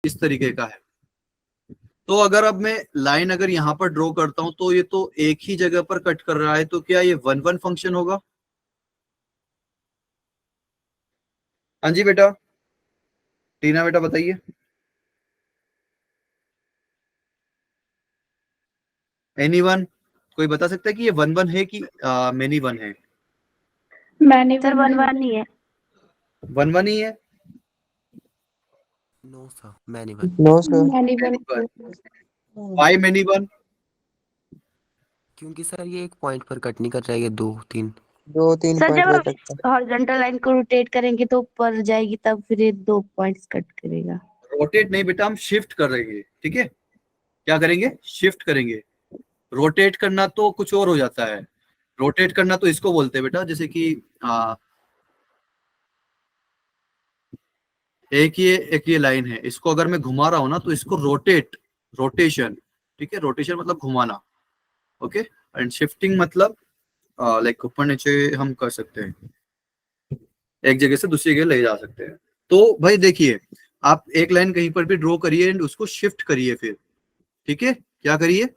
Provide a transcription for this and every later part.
इस तरीके का है। तो अगर अब मैं लाइन अगर यहाँ पर ड्रॉ करता हूं तो ये तो एक ही जगह पर कट कर रहा है, तो क्या ये 1-1 फंक्शन होगा? हाँ जी बेटा, टीना बेटा बताइए। एनीवन, कोई बता सकता है कि ये 1-1 है कि मेनी वन है? मैंने सर 1-1 ही है। 1-1 ही है। No sir, many one. No sir. Many one. Why many one? क्योंकि सर ये एक पॉइंट पर कट नहीं कर रहा है, ये 2-3। 2-3 सर पॉइंट जब पे आप कटता है। हॉरिजॉन्टल लाइन को रोटेट करेंगे तो ऊपर जाएगी, तब फिर ये 2 पॉइंट्स कट करेगा। रोटेट नहीं बेटा, हम शिफ्ट कर रहे हैं, ठीक है? क्या करेंगे? शिफ्ट करेंगे। रोटेट करना तो कुछ और हो जाता है। रोटेट करना तो इसको बोलते हैं बेटा, जैसे कि एक ये लाइन है, इसको अगर मैं घुमा रहा हूं ना तो इसको रोटेशन, ठीक है? रोटेशन मतलब घुमाना, ओके? एंड शिफ्टिंग मतलब लाइक ऊपर नीचे हम कर सकते हैं, एक जगह से दूसरी जगह ले जा सकते हैं। तो भाई देखिए, आप एक लाइन कहीं पर भी ड्रॉ करिए एंड उसको शिफ्ट करिए फिर, ठीक है? क्या करिए?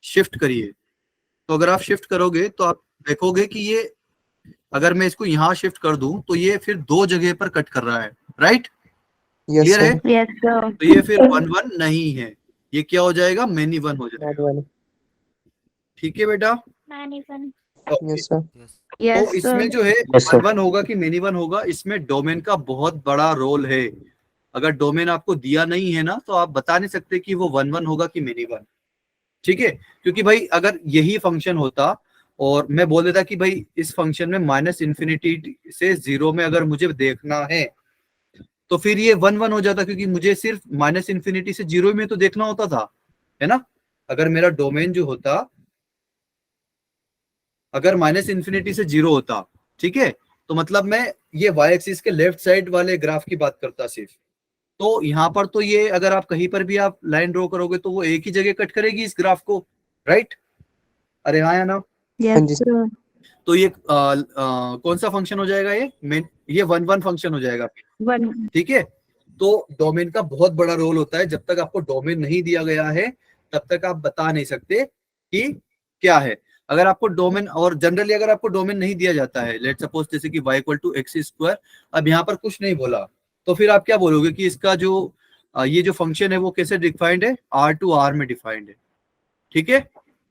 शिफ्ट करिए। तो अगर आप शिफ्ट करोगे तो आप देखोगे कि ये, अगर मैं इसको यहाँ शिफ्ट कर दूं तो ये फिर 2 जगह पर कट कर रहा है, राइट? यस क्लियर है? सर। Yes sir. तो ये फिर 1-1 नहीं है, ये क्या हो जाएगा? मेनी वन हो जाएगा। ठीक है बेटा? Many one. Okay. Yes sir. Yes तो इसमें सर। जो है Yes, sir. 1-1 होगा कि मेनी वन होगा, इसमें डोमेन का बहुत बड़ा रोल है। अगर डोमेन आपको दिया नहीं है ना तो आप बता नहीं सकते कि वो 1-1 होगा कि मेनी वन, ठीक है? क्योंकि भाई अगर यही फंक्शन होता और मैं बोल देता कि भाई इस फंक्शन में -∞ से 0 में अगर मुझे देखना है, तो फिर ये 1-1 हो जाता, क्योंकि मुझे सिर्फ -∞ से 0 में तो देखना होता था, है ना? अगर मेरा डोमेन जो होता, अगर -∞ से 0 होता, ठीक है, तो मतलब मैं ये y एक्सिस के लेफ्ट साइड वाले ग्राफ की बात करता सिर्फ। तो यहाँ पर तो ये अगर आप कहीं पर भी आप लाइन ड्रॉ करोगे तो वो एक ही जगह कट करेगी इस ग्राफ को, राइट? अरे हाँ या ना? हाँ यस जी। सर। तो ये कौन सा फंक्शन हो जाएगा? ये 1-1 फंक्शन हो जाएगा, 1। ठीक है? तो डोमेन का बहुत बड़ा रोल होता है। जब तक आपको डोमेन नहीं दिया गया है तब तक आप बता नहीं सकते कि क्या है। अगर आपको डोमेन, और जनरली अगर आपको डोमेन नहीं दिया जाता है, लेट सपोज जैसे कि y = x², अब यहाँ पर कुछ नहीं बोला, तो फिर आप क्या बोलोगे कि इसका जो ये जो फंक्शन है वो कैसे डिफाइंड है? R to R में डिफाइंड है, ठीक है?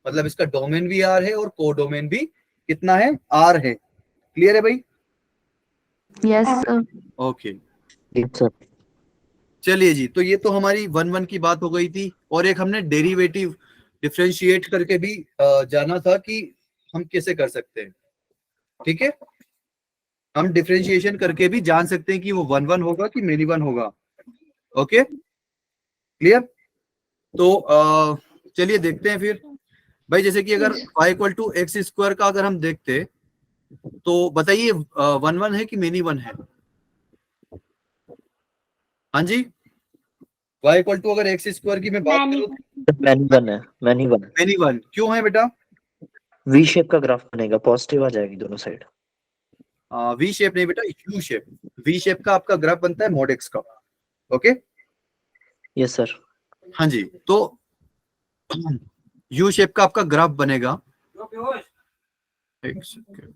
मतलब इसका डोमेन भी R है और कोडोमेन भी कितना है? R है। क्लियर है भाई? Yes sir. Okay, Yes, sir. चलिए जी। तो ये तो हमारी 1-1 की बात हो गई थी, और एक हमने डेरिवेटिव डिफरेंशिएट करके भी जाना था कि हम कैसे कर सकते हैं, ठीक है? हम डिफरेंशिएशन करके भी जान सकते हैं कि वो 1-1 होगा कि मेनी वन होगा। Okay, clear? तो चलिए देखते हैं फिर भाई। जैसे कि अगर y = x² का अगर हम देखते, तो बताइए 1-1 है कि मेनी वन है? हाँ जी, y = अगर x² की मैं बात करूं, मैनी वन है, मैनी वन। मेनी वन क्यों है बेटा? वी शेप का ग्राफ बनेगा, पॉजिटिव आ जाएगी दोनों साइड। वी शेप नहीं बेटा, यू शेप। वी शेप का आपका ग्राफ बनता है mod x का, ओके? Yes sir. हाँ जी। तो यू शेप का आपका ग्राफ बनेगा। एक सेकेंड।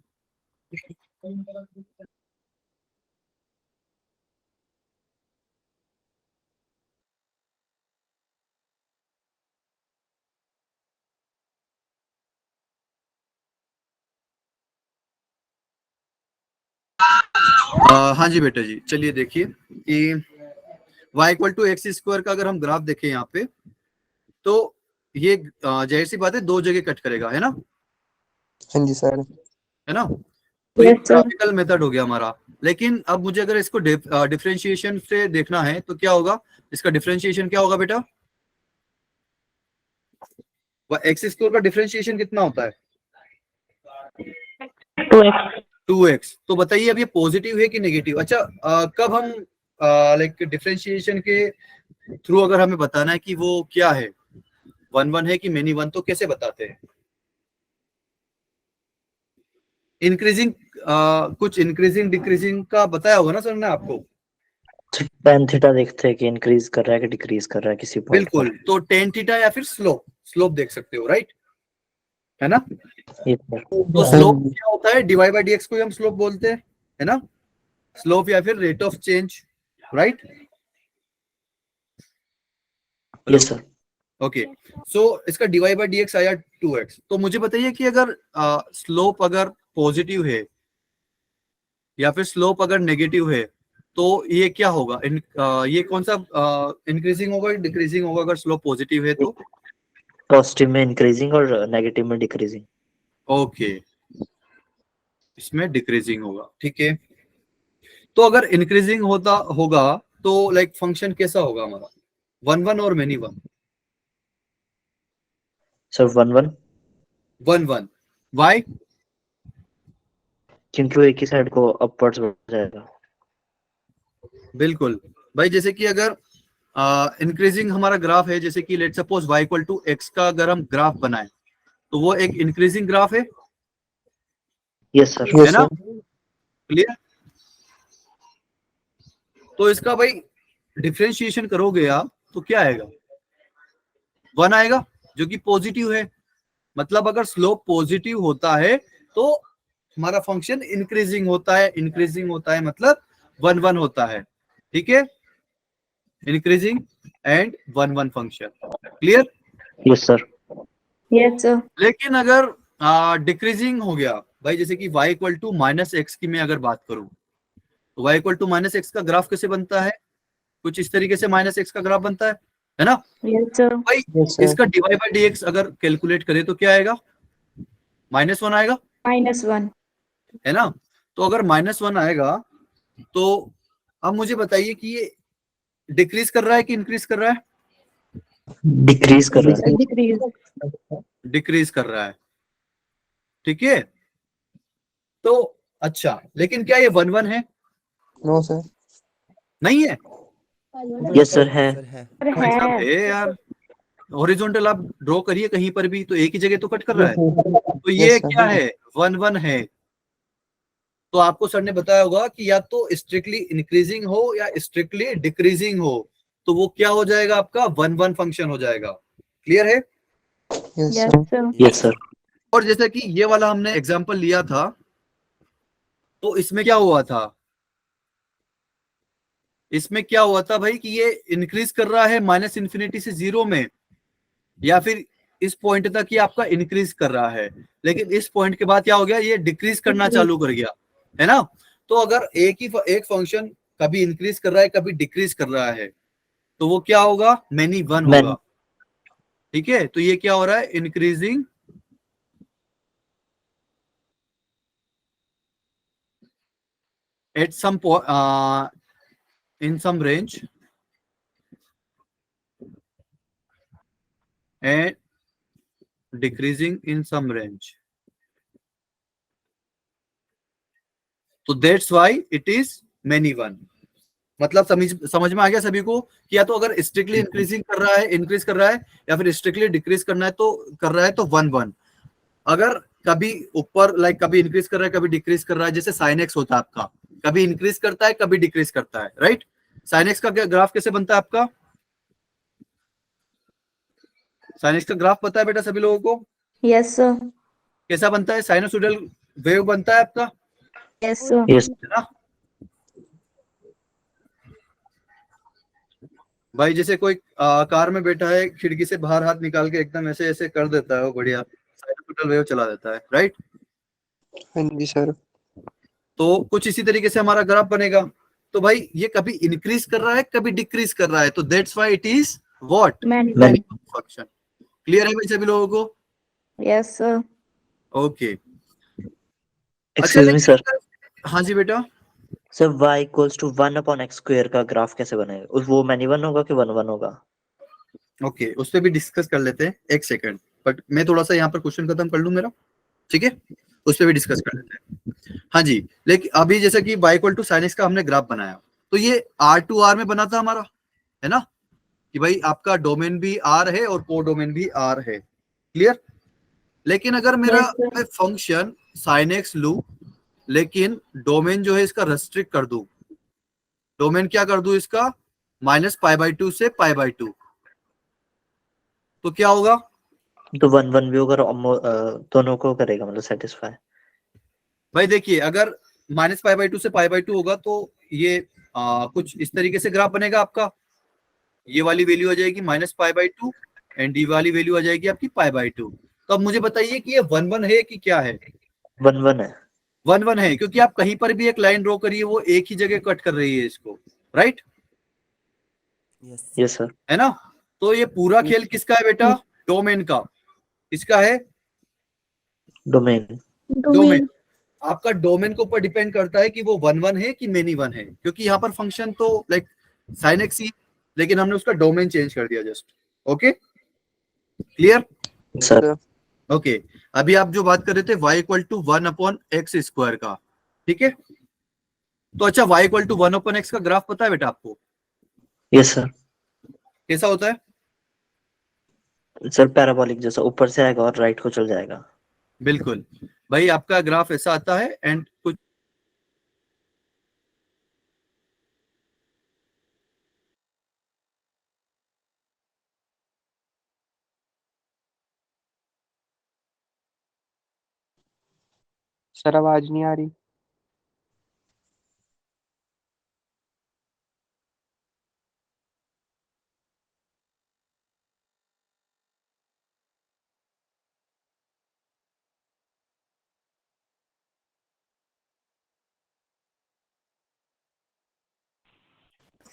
हाँ जी बेटा जी, चलिए देखिए कि y = x² का अगर हम ग्राफ देखें यहाँ पे, तो ये जाहिर सी बात है 2 जगह कट करेगा, है ना? हाँ जी सर। है ना? तो ये यस सर। ग्राफिकल मेथड हो गया हमारा। लेकिन अब मुझे अगर इसको डिफरेंशिएशन से देखना है तो क्या होगा? इसका डिफरेंशिएशन क्या होगा बेटा? x² का डिफरेंशिएशन कितना होता है? 2x। 2x। तो बताइए अब ये पॉजिटिव है कि नेगेटिव? अच्छा, कब हम लाइक डिफरेंशिएशन के थ्रू अगर हमें बताना है कि वो क्या है, 1-1 है कि मेनी वन, तो कैसे बताते हैं? इंक्रीजिंग, कुछ इंक्रीजिंग डिक्रीजिंग का बताया होगा ना सर ने आपको? टेन थीटा देखते हैं कि इंक्रीज कर रहा है कि डिक्रीज कर रहा है किसी पॉइंट बिल्कुल, तो टेन थीटा या फिर स्लोप, स्लोप देख सकते हो, राइट, है ना। पर। Yes sir. तो हाँ स्लोप जी क्या होता है, डीवाई बाई डी एक्स को हम स्लोप बोलते हैं, है ना, स्लोप या फिर rate of change, right. Yes sir. Okay, so इसका डीवाई बाई डी एक्स आया 2x। तो मुझे बताइए कि अगर स्लोप अगर पॉजिटिव है या फिर स्लोप अगर नेगेटिव है तो ये क्या होगा, ये कौन सा इंक्रीजिंग होगा डिक्रीजिंग होगा अगर स्लोप पॉजिटिव है तो। पॉजिटिव में इंक्रीजिंग और नेगेटिव में डिक्रीजिंग। ओके, इसमें डिक्रीजिंग होगा, ठीक है। तो अगर इंक्रीजिंग होता होगा तो लाइक फंक्शन कैसा होगा हमारा, 1 1 और मेनी 1। सर 1 1, 1 1 वाई, क्योंकि वो एक ही साइड को अपवर्ड्स बढ़ जाएगा। बिल्कुल भाई, जैसे कि अगर इंक्रीजिंग हमारा ग्राफ है, जैसे कि let suppose y equal to x का अगर हम ग्राफ बनाए तो वो एक इंक्रीजिंग ग्राफ है यस सर। है यस ना, सर क्लियर। तो इसका भाई डिफरेंशिएशन करोगे आप तो क्या आएगा, 1 आएगा जो कि पॉजिटिव है। मतलब अगर स्लोप पॉजिटिव होता है तो हमारा फंक्शन इंक्रीजिंग होता है, इंक्रीजिंग होता है मतलब 1 1 होता है, ठीक है, increasing and 1 1 function, clear. Yes sir. Yes sir. लेकिन अगर डिक्रीजिंग हो गया भाई, जैसे कि y equal to minus x की मैं अगर बात करूं तो y equal to minus x का ग्राफ कैसे बनता है, कुछ इस तरीके से माइनस एक्स का ग्राफ बनता है ना यस सर। भाई। यस सर इसका d y by d x अगर कैलकुलेट करें तो क्या आएगा, -1 आएगा, -1। है ना। तो अगर -1 आएगा तो अब मुझे बताइए कि ये डिक्रीज कर रहा है कि इंक्रीज कर रहा है, डिक्रीज कर रहा है। डिक्रीज। डिक्रीज कर रहा है, ठीक है। तो अच्छा, लेकिन क्या ये 1 1 है, नो सर नहीं है यस सर है। सर है। भाई साहब, है। है यार। हॉरिजॉन्टल आप ड्रॉ करिए कहीं पर भी तो एक ही जगह तो कट कर रहा है, तो ये यस क्या सर है, 1 1 है। तो आपको सर ने बताया होगा कि या तो स्ट्रिक्टली इंक्रीजिंग हो या स्ट्रिक्टली डिक्रीजिंग हो, तो वो क्या हो जाएगा आपका 1 1 फंक्शन हो जाएगा, क्लियर है। Yes yes sir sir. Yes sir. और जैसे कि ये वाला हमने एग्जांपल लिया था तो इसमें क्या हुआ था, इसमें क्या हुआ था भाई कि ये इंक्रीज कर रहा है माइनस इन्फिनिटी से 0 में, या फिर इस पॉइंट तक ये आपका इंक्रीज कर रहा है, लेकिन इस पॉइंट के बाद क्या हो गया, ये डिक्रीज करना चालू कर गया, है ना। तो अगर एक फंक्शन कभी इंक्रीज कर रहा है कभी डिक्रीज कर रहा है तो वो क्या होगा, मैनी 1 होगा, ठीक है। तो ये क्या हो रहा है, increasing at some in some range and decreasing in some range, तो that's why it is many 1। मतलब समझ में आ गया सभी को कि या तो अगर स्ट्रिक्टली इंक्रीजिंग कर रहा है, इंक्रीज कर रहा है, या फिर स्ट्रिक्टली डिक्रीज करना है तो कर रहा है तो 1 1। अगर कभी ऊपर लाइक कभी इंक्रीज कर रहा है कभी डिक्रीज कर रहा है, जैसे साइन एक्स होता है आपका, कभी इंक्रीज करता है कभी डिक्रीज करता है, राइट। साइन एक्स का ग्राफ कैसे बनता है आपका, साइन एक्स का ग्राफ पता है बेटा सभी लोगों को, यस सर। कैसा बनता है, साइनोसॉइडल वेव बनता है आपका, यस सर। यस। है ना। भाई जैसे कोई कार में बैठा है, खिड़की से बाहर हाथ निकाल के एकदम ऐसे ऐसे कर देता है, वो बढ़िया साइनोसॉइडल वेव चला देता है, राइट। हाँ जी सर तो कुछ इसी तरीके से हमारा ग्राफ बनेगा। तो भाई ये कभी इंक्रीज कर रहा है कभी डिक्रीज कर रहा है, तो that's why it is what, many many. Function. Clear है भाई सभी लोगों को, यस सर। ओके। अच्छा एक्सक्यूज मी लेकिन सर। हाँ जी बेटा, sir y equals to 1 upon x square का ग्राफ कैसे बनेगा, वो मैनी 1 होगा कि 1 1 होगा। ओके, उस पर भी डिस्कस कर लेते हैं, एक सेकंड, बट मैं थोड़ा सा यहाँ पर क्वेश्चन खत्म कर लूँ मेरा, ठीक है, उस पर भी डिस्कस कर लेते हैं। हाँ जी, लेकिन अभी जैसे कि y equal to sine x का हमने ग्राफ बनाया तो ये R2 R में बना था हमारा, है ना, कि भाई आपका डोमेन भी R है और को डोमेन भी R है, क्लियर। लेकिन अगर मेरा Yes, sir. मैं फंक्शन साइन एक्स लू लेकिन डोमेन जो है इसका रेस्ट्रिक्ट कर दूं, डोमेन क्या कर दूं इसका, -π/2 से π/2, तो क्या होगा? तो 1 1 भी होगा और दोनों को करेगा मतलब सेटिस्फाई। भाई देखिए, अगर -π/2 से π/2 होगा तो ये कुछ इस तरीके से ग्राफ बनेगा आपका। ये वाली वैल्यू आ जाएगी -π/2 एंड ये वाली वैल्यू आ जाएगी आपकी π/2। तो अब मुझे बताइए कि ये 1 1 है कि क्या है? 1 1 है। 1 1 है, क्योंकि आप कहीं पर भी एक लाइन ड्रॉ करिए वो एक ही जगह कट कर रही है इसको, राइट? Yes yes sir. है ना? तो ये पूरा खेल किसका है बेटा? डोमेन का। किसका है? डोमेन। डोमेन। आपका डोमेन के ऊपर डिपेंड करता है कि वो 1 1 है कि मेनी 1 है, क्योंकि यहाँ पर फंक्शन तो लाइक sin x ही, लेकिन हमने उसका डोमेन चेंज कर दिया just. Okay, clear? Sir okay, अभी आप जो बात कर रहे थे y = 1/x² का, ठीक है? तो अच्छा, y = 1/x का ग्राफ पता है बेटा आपको? Yes sir. कैसा होता है? सर पैराबोलिक जैसा ऊपर से आएगा और राइट को चल जाएगा। बिल्कुल भाई, आपका ग्राफ ऐसा आता है एंड कुछ सर आवाज नहीं आ रही।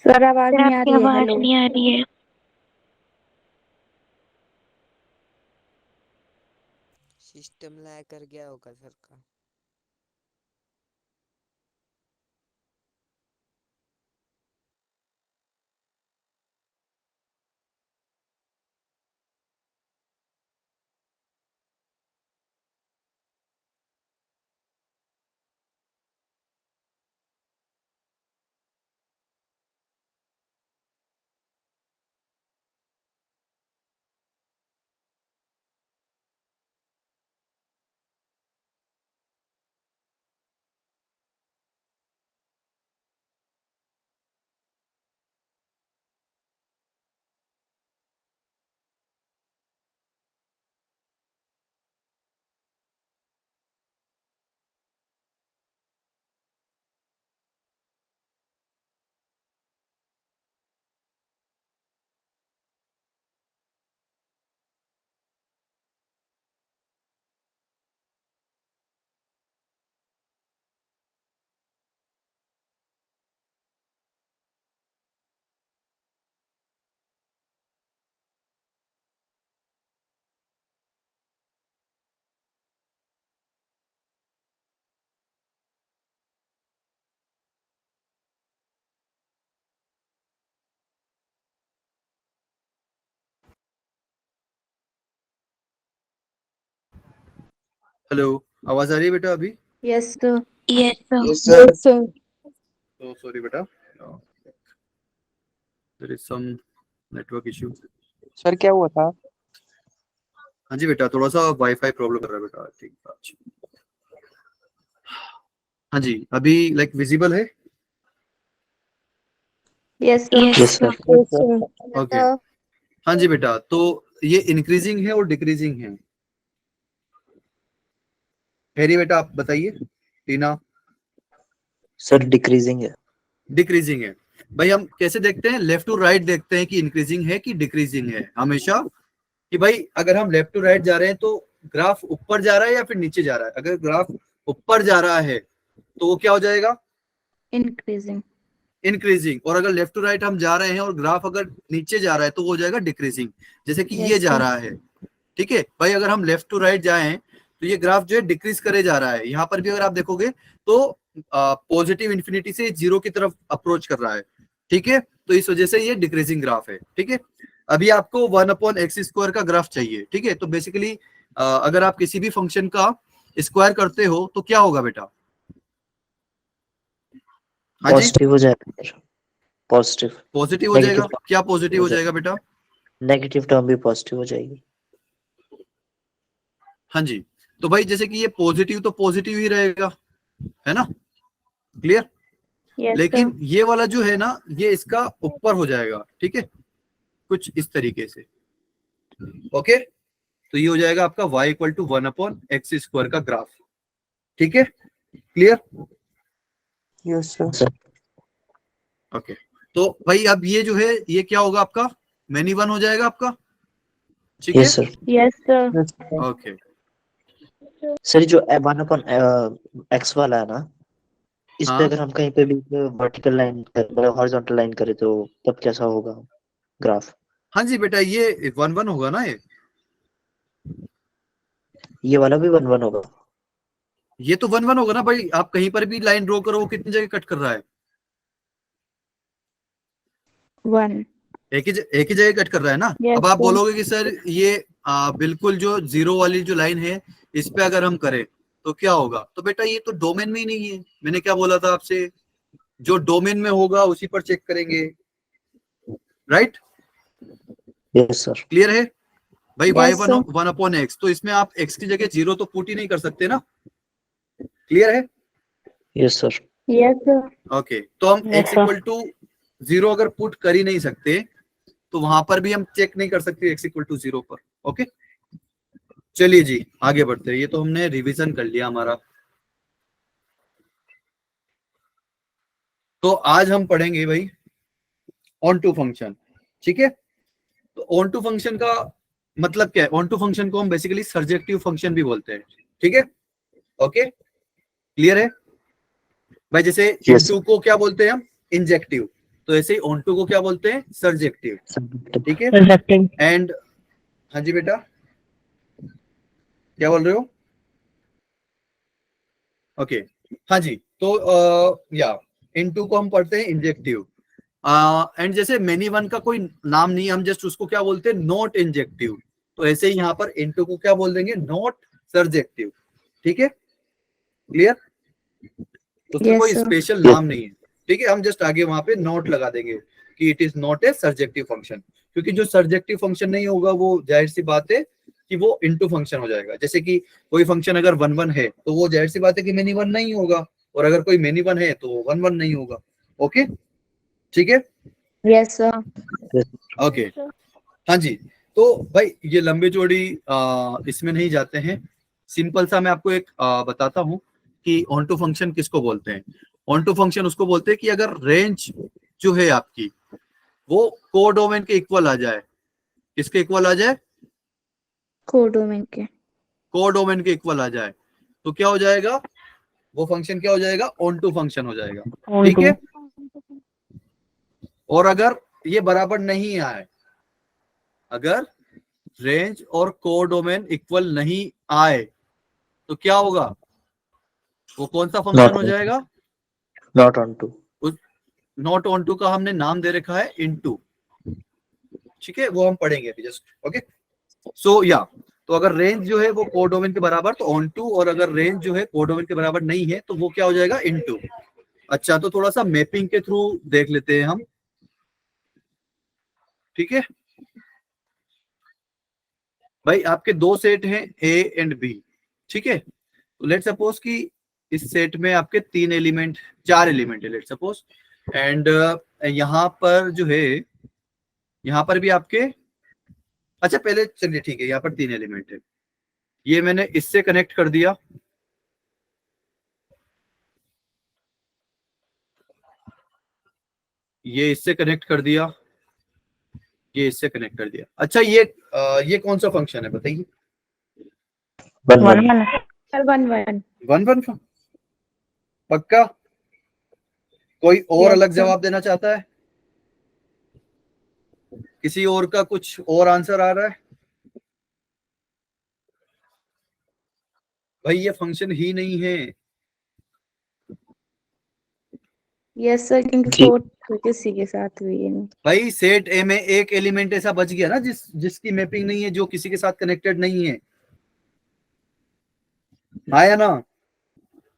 सर आवाज सर नहीं आ आपकी रही है। आवाज हेलो। नहीं आ रही है। सिस्टम लैग कर गया होगा सर का। हेलो, आवाज आ रही है बेटा अभी? Yes sir. Yes sir. Yes sir. तो सॉरी बेटा, there is some network issue. Sir क्या हुआ था? हाँ जी बेटा, थोड़ा सा वाईफाई प्रॉब्लम कर रहा है बेटा, ठीक है। हाँ जी, अभी लाइक विजिबल है? Yes sir. Yes sir. Okay, हाँ जी बेटा, तो ये इंक्रीजिंग है और डिक्रीजिंग है? हैरी बेटा आप बताइए। टीना? सर डिक्रीजिंग है। डिक्रीजिंग है। भाई हम कैसे देखते हैं? लेफ्ट टू राइट देखते हैं कि इंक्रीजिंग है कि डिक्रीजिंग है हमेशा। कि भाई अगर हम लेफ्ट टू राइट जा रहे हैं तो ग्राफ ऊपर जा रहा है या फिर नीचे जा रहा है? अगर ग्राफ ऊपर जा रहा है तो वो क्या हो जाएगा? इंक्रीजिंग। इंक्रीजिंग। और अगर लेफ्ट टू राइट हम जा रहे हैं और ग्राफ अगर नीचे जा रहा है तो वो हो जाएगा डिक्रीजिंग, जैसे कि ये Yes, जा sir. रहा है। ठीक है भाई, अगर हम लेफ्ट टू राइट जाएं तो ये ग्राफ जो है डिक्रीज करे जा रहा है। यहाँ पर भी अगर आप देखोगे तो पॉजिटिव इंफिनिटी से जीरो की तरफ अप्रोच कर रहा है। ठीक है, तो इस वजह से ये डिक्रीजिंग ग्राफ है। ठीक है, अभी आपको 1/x² का ग्राफ चाहिए। ठीक है, तो बेसिकली अगर आप किसी भी फंक्शन का स्क्वायर करते हो तो क्या होगा बेटा? हाँ जी, पॉजिटिव हो जाएगा सर। पॉजिटिव। पॉजिटिव हो नेगेटिव जाएगा। क्या पॉजिटिव हो जाएगा बेटा? नेगेटिव टर्म भी पॉजिटिव हो जाएगी। हाँ जी, तो भाई जैसे कि ये पॉजिटिव तो पॉजिटिव ही रहेगा, है ना? क्लियर? Yes, लेकिन ये वाला जो है ना, ये इसका ऊपर हो जाएगा, ठीक है, कुछ इस तरीके से। ओके, तो ये हो जाएगा आपका y इक्वल टू 1/x² का ग्राफ। ठीक है, clear? Yes sir. Sir okay, तो भाई अब ये जो है ये क्या होगा आपका, मैनी वन हो जाएगा आपका, ठीक है? Yes sir. yes, sir. Okay, sir जो 1/x वाला है ना, इस पे हाँ अगर हम कहीं पे भी वर्टिकल लाइन मतलब हॉरिजॉन्टल लाइन करें तो तब कैसा होगा ग्राफ? हाँ जी बेटा, ये 1/1 होगा ना, ये वाला भी 1/1 होगा? ये तो 1/1 होगा ना भाई। आप कहीं पर भी लाइन ड्रॉ करो, वो कितनी जगह कट कर रहा है? 1. एक ही जगह कट कर रहा है ना। Yes, अब आप sir. बोलोगे कि सर ये बिल्कुल जो जीरो वाली जो लाइन है, इस पे अगर हम करें तो क्या होगा? तो बेटा ये तो डोमेन में ही नहीं है। मैंने क्या बोला था आपसे, जो डोमेन में होगा उसी पर चेक करेंगे, राइट? Yes sir. क्लियर है भाई? Yes, Y sir. 1/x, तो इसमें आप x की जगह 0 तो पुट ही नहीं कर सकते ना। क्लियर है? Yes sir. Yes, sir. Okay, तो हम Yes, x sir. Equal to 0 अगर पुट कर ही नहीं सकते, तो वहां पर भी हम चेक नहीं कर सकते x इक्वल टू 0 पर। ओके, चलिए जी आगे बढ़ते हैं। ये तो हमने रिवीजन कर लिया हमारा। तो आज हम पढ़ेंगे भाई ऑन टू फंक्शन, ठीक है? तो ऑन टू फंक्शन का मतलब क्या है? ऑन टू फंक्शन को हम बेसिकली सर्जेक्टिव फंक्शन भी बोलते हैं, ठीक है? ओके, क्लियर है भाई? जैसे Yes. इनटू को क्या बोलते हैं हम? इंजेक्टिव। तो ऐसे ही ऑन टू को क्या बोलते हैं? सर्जेक्टिव, ठीक है? Subjective. एंड हाँ जी बेटा, क्या बोल रहे हो? ओके, हाँ जी, तो या इनटू को हम पढ़ते हैं इंजेक्टिव। एंड जैसे मेनी वन का कोई नाम नहीं है, हम जस्ट उसको क्या बोलते हैं? Not injective. तो ऐसे ही यहाँ पर इनटू को क्या बोल देंगे? नॉट सर्जेक्टिव, ठीक है? क्लियर? उसका Yes, कोई sir. स्पेशल नाम नहीं है, ठीक है? हम जस्ट आगे वहां पे नोट लगा देंगे कि it is not a surjective function, क्योंकि जो सर्जेक्टिव फंक्शन नहीं होगा वो जाहिर सी बात है कि वो इनटू फंक्शन हो जाएगा। जैसे कि कोई फंक्शन अगर 1/1 है तो वो जाहिर सी बात है कि मेनी वन नहीं होगा, और अगर कोई मेनी वन है तो 1/1 नहीं होगा। ओके, ठीक है? Yes, sir. ओके, हाँ जी। तो भाई ये लंबी चौड़ी इसमें नहीं जाते हैं, सिंपल सा मैं आपको एक बताता हूँ कि ऑन टू फंक्शन किसको बोलते हैं। ऑन टू फंक्शन उसको बोलते हैं कि अगर रेंज जो है आपकी वो कोडोमेन के इक्वल आ जाए। किसके इक्वल आ जाए? कोडोमेन के. कोडोमेन के इक्वल आ जाए, तो क्या हो जाएगा? वो फंक्शन क्या हो जाएगा? ऑन टू फंक्शन हो जाएगा, ठीक है? और अगर ये बराबर नहीं आए, अगर रेंज और कोडोमेन इक्वल नहीं आए, तो क्या होगा? वो कौन सा फंक्शन हो जाएगा? Not onto. Not onto का हमने नाम दे रखा है इनटू, ठीक है? वो हम पढ़ेंगे अभी जस्ट। ओके, सो या तो अगर रेंज जो है वो कोडोमेन के बराबर तो ऑन टू, और अगर रेंज जो है कोडोमेन के बराबर नहीं है तो वो क्या हो जाएगा? इनटू। अच्छा, तो थोड़ा सा मैपिंग के थ्रू देख लेते हैं हम, ठीक है भाई? आपके दो सेट हैं ए एंड बी, ठीक है? तो लेट सपोज कि इस सेट में आपके 4 एलिमेंट है, लेट सपोज। एंड यहाँ पर जो है, यहाँ पर भी आपके, अच्छा पहले चलिए ठीक है, यहाँ पर 3 एलिमेंट है। ये मैंने इससे कनेक्ट कर दिया, ये इससे कनेक्ट कर दिया, ये इससे कनेक्ट कर दिया। अच्छा ये कौन सा फंक्शन है बताइए? 1/1। 1/1. 1/1 पक्का? कोई और Yes, अलग sir. जवाब देना चाहता है? किसी और का कुछ और आंसर आ रहा है? भाई ये फंक्शन ही नहीं है। Yes, sir. क्योंकि जी। 4 किसी के साथ हुई है नहीं. भाई सेट ए में एक एलिमेंट ऐसा बच गया ना जिसकी मैपिंग नहीं है, जो किसी के साथ कनेक्टेड नहीं है, आया ना?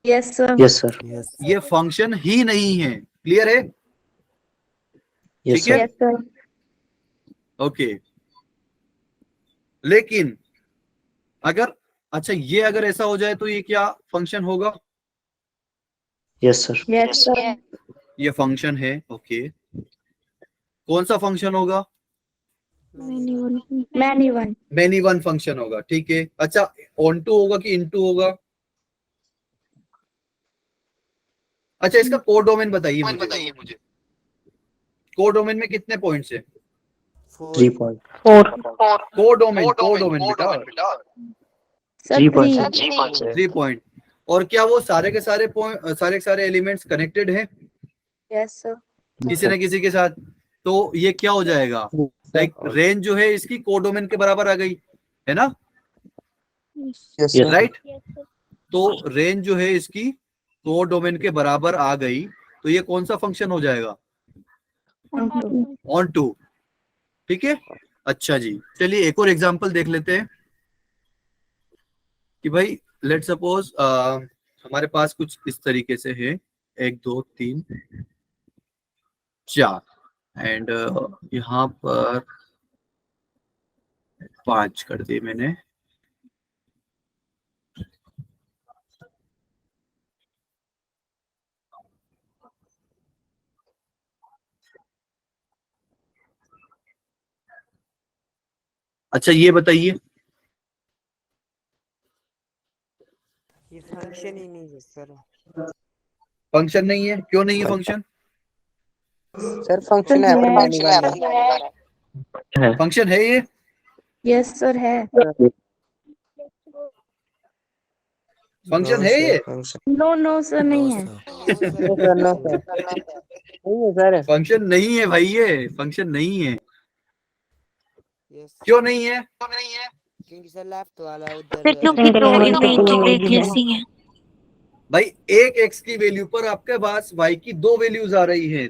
Yes, sir. Yes sir. Yes ये फंक्शन ही नहीं है। क्लियर है? यस ठीक है? सर। Yes, sir. ओके, लेकिन अगर, अच्छा ये अगर ऐसा हो जाए तो ये क्या फंक्शन होगा? Yes sir. Yes, sir. ये फंक्शन है, ओके। कौन सा फंक्शन होगा? Many one. Many one function होगा, ठीक है। अच्छा, ऑन टू होगा कि इन टू होगा? अच्छा, इसका कोडोमेन बताइए मुझे। कोडोमेन में कितने पॉइंट्स है? 3 4 पॉइंट। कोडोमेन बेटा, सर 3 थ्री। पॉइंट। 3 पॉइंट। और क्या वो सारे के सारे पॉइंट, सारे के सारे एलिमेंट्स कनेक्टेड है यस सर। किसी न किसी के साथ? तो ये क्या हो जाएगा? लाइक रेंज जो है इसकी कोडोमेन के बराबर आ गई, है ना? Yes, sir. राइट। तो रेंज जो है इसकी कोडोमेन के बराबर आ गई, तो ये कौन सा फंक्शन हो जाएगा? ऑन टू, ठीक है। अच्छा जी, चलिए एक और एग्जांपल देख लेते हैं कि भाई लेट सपोज हमारे पास कुछ इस तरीके से है, 1 2 3 4 एंड यहाँ पर 5 कर दिए मैंने। अच्छा, ये बताइए, ये फंक्शन ही नहीं है सर। फंक्शन नहीं है? क्यों नहीं है फंक्शन? Sir, function है पर many one है। फंक्शन है ये? यस सर है। फंक्शन नो है ये? Sir, function no no sir no नहीं है। Sir. No, sir, no, sir. नहीं है सर। फंक्शन नहीं है भाई, ये फंक्शन नहीं है। यस, क्यों नहीं है? क्योंकि सर लेफ्ट वाला उधर फिर क्योंकि दो इमेज जैसी हैं। भाई एक एक्स की वैल्यू पर आपके पास वाई की 2 वैल्यूज आ रही है,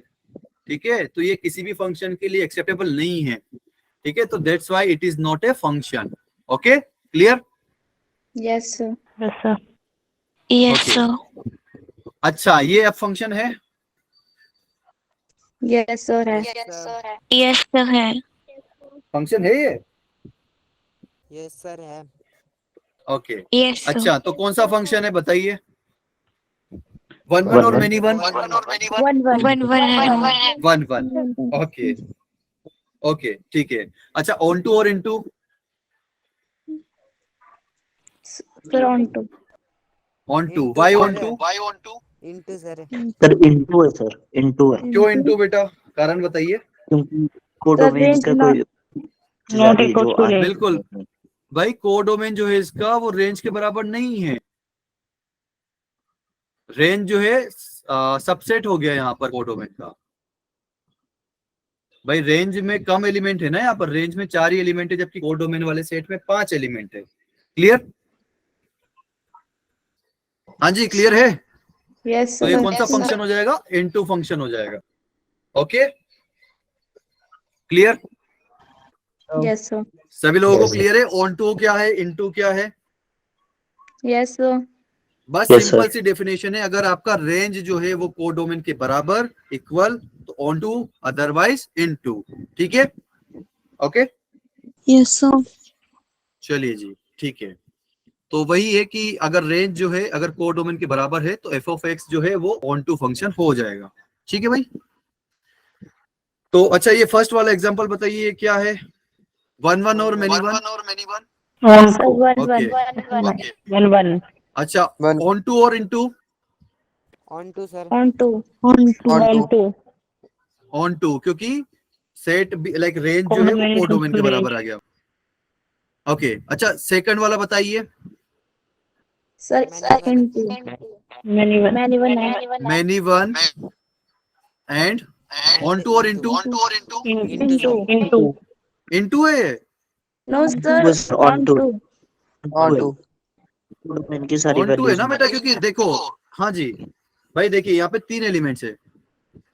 ठीक है, तो ये किसी भी फंक्शन के लिए एक्सेप्टेबल नहीं है, ठीक है। तो that's why it is not a function. Okay, clear? Yes sir. Yes Okay. Sir. अच्छा, ये अब फंक्शन है? यस सर है। यस सर है। फंक्शन है ये? यस सर है। ओके। Yes sir. अच्छा, तो कौन सा फंक्शन है बताइए? 1 1 और many 1? One one. One one है। 1 1। ओके ओके, ठीक है। अच्छा, ऑन टू और into? Sir onto. Onto, Into why sir on है। टू? इंटू सर है। सर इनटू है सर, इनटू है क्यों इनटू बेटा? कारण बताइए। क्योंकि कोडोमेन range का not- कोई नॉट इक्वल टू बिल्कुल भाई, कोडोमेन जो है इसका वो रेंज के बराबर नहीं है। रेंज जो है सबसेट हो गया यहाँ पर कोडोमेन का। भाई रेंज में कम एलिमेंट है ना, यहाँ पर रेंज में 4 ही एलिमेंट है, जबकि कोडोमेन वाले सेट में 5 एलिमेंट है। क्लियर? हाँ जी, क्लियर है? यस तो ये सर। कौन सा फंक्शन हो जाएगा? इनटू फंक्शन हो जाएगा। Okay, clear? Yes sir. सभी लोगों को Yes, sir. क्लियर है? ऑन टू क्या है, इनटू क्या है? Yes sir. बस Yes, सिंपल sir. सी डेफिनेशन है, अगर आपका रेंज जो है वो कोडोमेन के बराबर इक्वल, तो ऑन टू, अदरवाइज इनटू, ठीक है। Okay, yes sir. चलिए जी, ठीक है। तो वही है कि अगर रेंज जो है अगर कोडोमेन के बराबर है तो एफ ऑफ एक्स जो है वो ऑन टू फंक्शन हो जाएगा, ठीक है भाई। तो अच्छा, ये फर्स्ट वाला एग्जांपल बताइए, ये क्या है? 1 1 और many 1? Sir one okay one. One अच्छा, One. ऑन टू और into? Onto sir. Onto. on two. Onto, क्योंकि सेट लाइक रेंज जो है वो कोडोमेन के बराबर आ गया। ओके, अच्छा सेकंड वाला बताइए। Sir second two. Many one है। मैनी 1 एंड ऑन टू और इनटू? Into sir. इनटू है? नो सर बस on on to. To. On two. Codomain की सारी ऑन टू है वैल्यूज ना बेटा, क्योंकि देखो, हाँ जी भाई, देखिए यहाँ पे 3 एलिमेंट्स है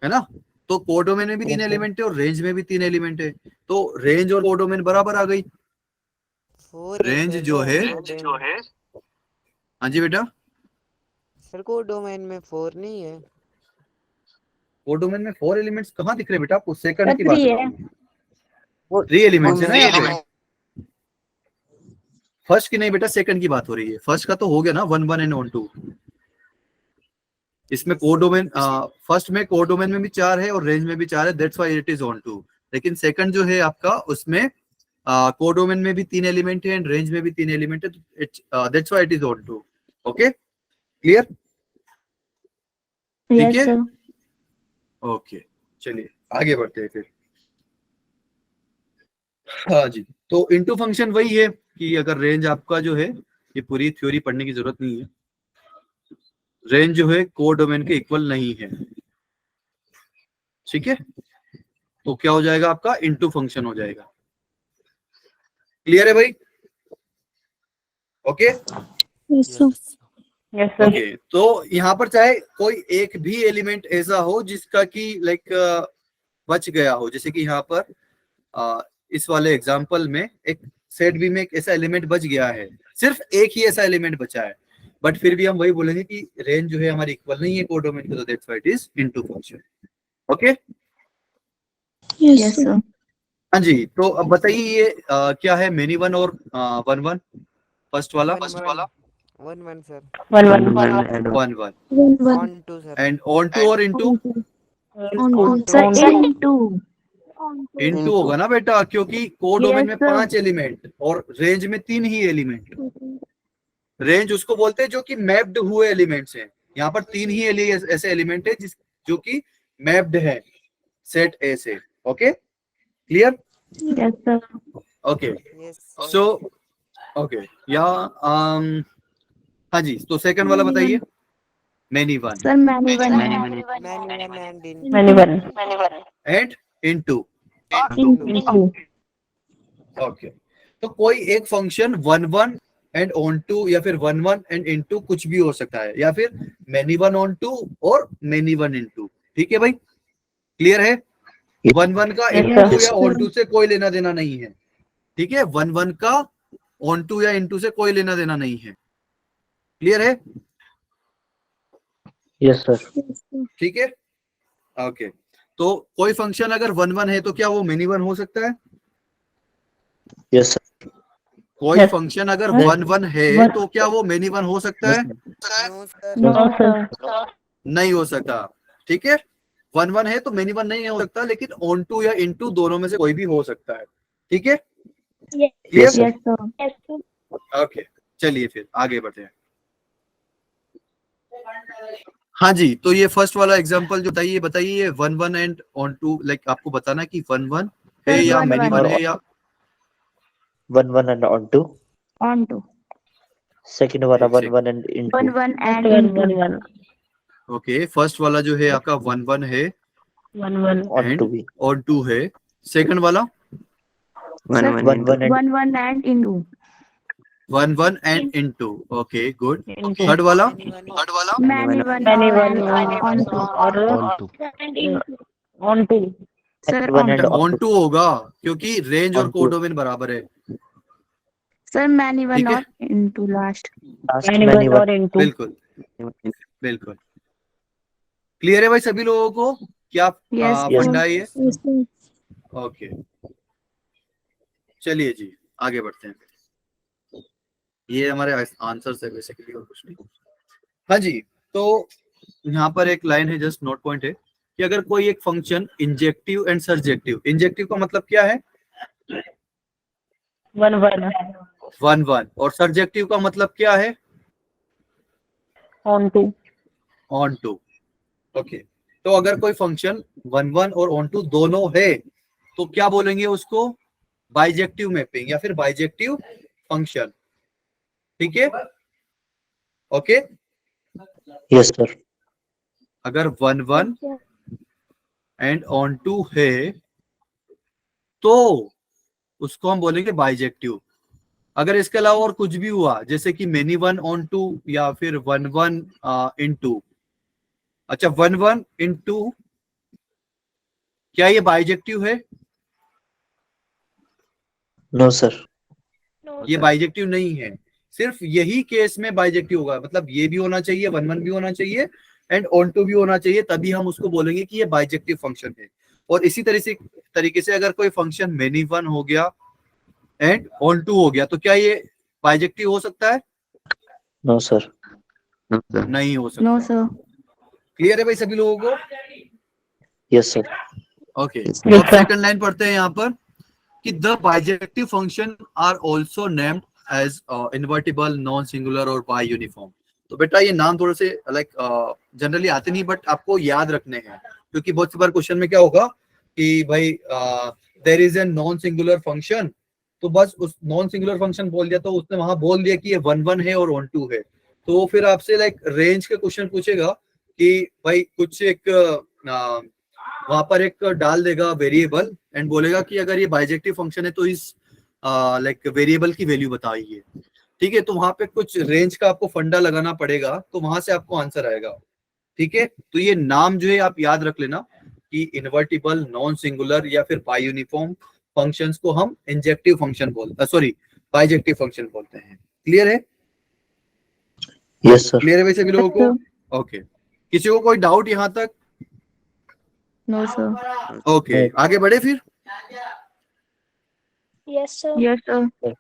ना, तो कोडोमेन में भी 3 एलिमेंट है और रेंज में भी 3 एलिमेंट है, तो रेंज और कोडोमेन बराबर आ गई। 4 है रेंज सर। जो है, हाँ जी बेटा, सर को डोमेन में 4 नहीं है। कोडोमेन में 4 एलिमेंट्स कहाँ दिख रहे हैं बेटा आपको? सेकंड की बात थ्री कर है। रहा हूँ। 3 एलिमेंट्स है ना यहाँ पे। फर्स्ट की नहीं बेटा, सेकंड की बात हो रही है। फर्स्ट का तो हो गया ना, 1 1 एंड ऑन टू। इसमें कोडोमेन फर्स्ट में कोडोमेन में भी 4 है और रेंज में भी 4 है, that's why it is onto. लेकिन सेकंड जो है आपका उसमें कोडोमेन में भी 3 एलिमेंट है एंड रेंज में भी 3 एलिमेंट है, that's why it is onto. Okay, clear? ठीक यस है, सर। ओके चलिए आगे बढ़ते हैं फिर। हाँ जी, तो इनटू फंक्शन वही है कि अगर रेंज आपका जो है, ये पूरी थ्योरी पढ़ने की जरूरत नहीं है, रेंज जो है कोडोमेन के इक्वल नहीं है, ठीक है, तो क्या हो जाएगा आपका इनटू फंक्शन हो जाएगा। क्लियर है भाई? Okay Yes, sir. Yes, sir. Okay, तो यहाँ पर चाहे कोई एक भी एलिमेंट ऐसा हो जिसका कि लाइक बच गया हो, जैसे कि यहाँ पर इस वाले एग्जांपल में एक सेट बी में एक ऐसा एलिमेंट बच गया है, सिर्फ एक ही ऐसा एलिमेंट बचा है, बट फिर भी हम वही बोलेंगे कि रेंज जो है हमारी इक्वल नहीं है कोडोमेन के, तो that's why it is into function. Okay, Yes, yes sir. Sir. हाँ जी, तो अब बताइए ये क्या है, मेनी वन और वन वन? फर्स्ट वाला 1 1 sir. 1 1 one one 1 1. On 2 sir. And onto और into? On sir On into. Into होगा ना बेटा, क्योंकि कोडोमेन में Yes, sir. 5 एलिमेंट और रेंज में 3 ही एलिमेंट। रेंज उसको बोलते हैं जो कि मैप्ड हुए एलिमेंट्स हैं, यहाँ पर 3 ही ऐसे एलिमेंट है जो कि मैप्ड है सेट ए से। Okay, clear? Yes sir. Okay, Yes sir. So okay या हाँ जी, तो सेकंड वाला बताइए, many one sir many one Many 1 and in Many 1 and into. Into. Okay, तो कोई एक function one one and onto या फिर वन वन एंड इनटू कुछ भी हो सकता है, या फिर मैनी वन ऑन टू और मैनी वन इनटू। ठीक है भाई, क्लियर है? वन वन का Yes, इनटू sir. या ऑन टू से कोई लेना देना नहीं है, ठीक है, वन वन का ऑन टू या इनटू से कोई लेना देना नहीं है। क्लियर है? Yes sir. ठीक है, ओके, तो कोई फंक्शन अगर वन वन है तो क्या वो मेनी वन हो सकता है? Yes sir. कोई Yes. फंक्शन अगर Yes. वन वन है Yes. तो क्या वो मेनी वन हो सकता है? no sir. No, sir. नहीं हो सकता। ठीक है, वन वन है तो मेनी वन नहीं हो सकता, लेकिन ऑन टू या इन टू दोनों में से कोई भी हो सकता है। ठीक है, clear? Yes, sir. Yes sir. Okay, चलिए फिर आगे बढ़ते हैं। हाँ जी, तो ये फर्स्ट वाला एग्जांपल जो बताइए बताइए, one one and onto, like आपको बताना कि वन वन है Sir, या one मेनी one. वन है या 1 1 and on to. Onto. Second वाला एक 1 second. 1 and into. One one and 1 into. 1 okay, first वाला जो है आपका वन वन है 1 1 On and to be. Onto है। सेकंड वाला Sir, 1 1 and one one and into. One one and into. Okay, good. into third वाला many one Many one onto. or on to. Sir one on and to. on on to. To होगा क्योंकि range और On to. Codomain बराबर है। Sir many one ठीक है। और into last. Last Many many one one. or into. बिल्कुल बिल्कुल, क्लियर है भाई सभी लोगों को? क्या Yes, फंडा है ये? Yes, sir. ओके, चलिए जी आगे बढ़ते हैं। ये हमारे आंसर्स है बेसिकली और कुछ नहीं। हाँ जी, तो यहाँ पर एक लाइन है, जस्ट नोट पॉइंट है कि अगर कोई एक function injective and surjective, injective का मतलब क्या है? 1 1 वन वन, और सर्जेक्टिव का मतलब क्या है? on to. Onto. Okay, तो अगर कोई फंक्शन वन वन और ऑन टू दोनों है तो क्या बोलेंगे उसको? बाइजेक्टिव मैपिंग या फिर बाइजेक्टिव फंक्शन। ठीक है, ओके। Yes sir. अगर one one and onto है तो उसको हम बोलेंगे बाइजेक्टिव। अगर इसके अलावा और कुछ भी हुआ, जैसे कि मेनी वन ऑन टू या फिर वन वन इन टू, अच्छा वन वन इन टू, क्या ये बाइजेक्टिव है? No sir. ये बाइजेक्टिव नहीं है, सिर्फ यही केस में बाइजेक्टिव होगा, मतलब ये भी होना चाहिए, वन वन भी होना चाहिए एंड ऑन टू भी होना चाहिए, तभी हम उसको बोलेंगे कि ये बाइजेक्टिव फंक्शन है। और इसी तरीके से अगर कोई फंक्शन मेनी वन हो गया एंड ऑन टू हो गया तो क्या ये बाइजेक्टिव हो सकता है? No sir. नहीं हो सकता। No sir. क्लियर है भाई सभी लोगों को? Yes sir. ओके Yes, अब sir. सेकंड लाइन पढ़ते हैं यहाँ पर कि the bijective function are also named as invertible, non singular और बाई यूनिफॉर्म। तो बेटा ये नाम थोड़े से लाइक जनरली आते नहीं, बट आपको याद रखने हैं, क्योंकि बहुत सी बार क्वेश्चन में क्या होगा कि भाई there is a non singular function, तो बस उस नॉन सिंगुलर फंक्शन बोल दिया, तो उसने वहां बोल दिया कि ये 1 1 है और 1 2 है, तो वो फिर आपसे लाइक रेंज के क्वेश्चन पूछेगा कि भाई कुछ एक वहां पर एक डाल देगा वेरिएबल एंड बोलेगा कि अगर ये बाइजेक्टिव फंक्शन है तो इस लाइक वेरिएबल की वैल्यू बताइए। ठीक है, तो वहां पे कुछ रेंज का आपको फंडा लगाना पड़ेगा, तो वहां से आपको आंसर आएगा। ठीक है, तो ये नाम जो है आप याद रख लेना कि इन्वर्टिबल, नॉन सिंगुलर या फिर बाई यूनिफॉर्म फंक्शंस को हम इंजेक्टिव फंक्शन बोलते, सॉरी बाइजेक्टिव फंक्शन बोलते हैं। क्लियर है? Yes sir. क्लियर है वैसे भी लोगों को? ओके, किसी को कोई डाउट यहाँ तक? No, sir. ओके, आगे बढ़े फिर। Yes, sir. Yes, sir.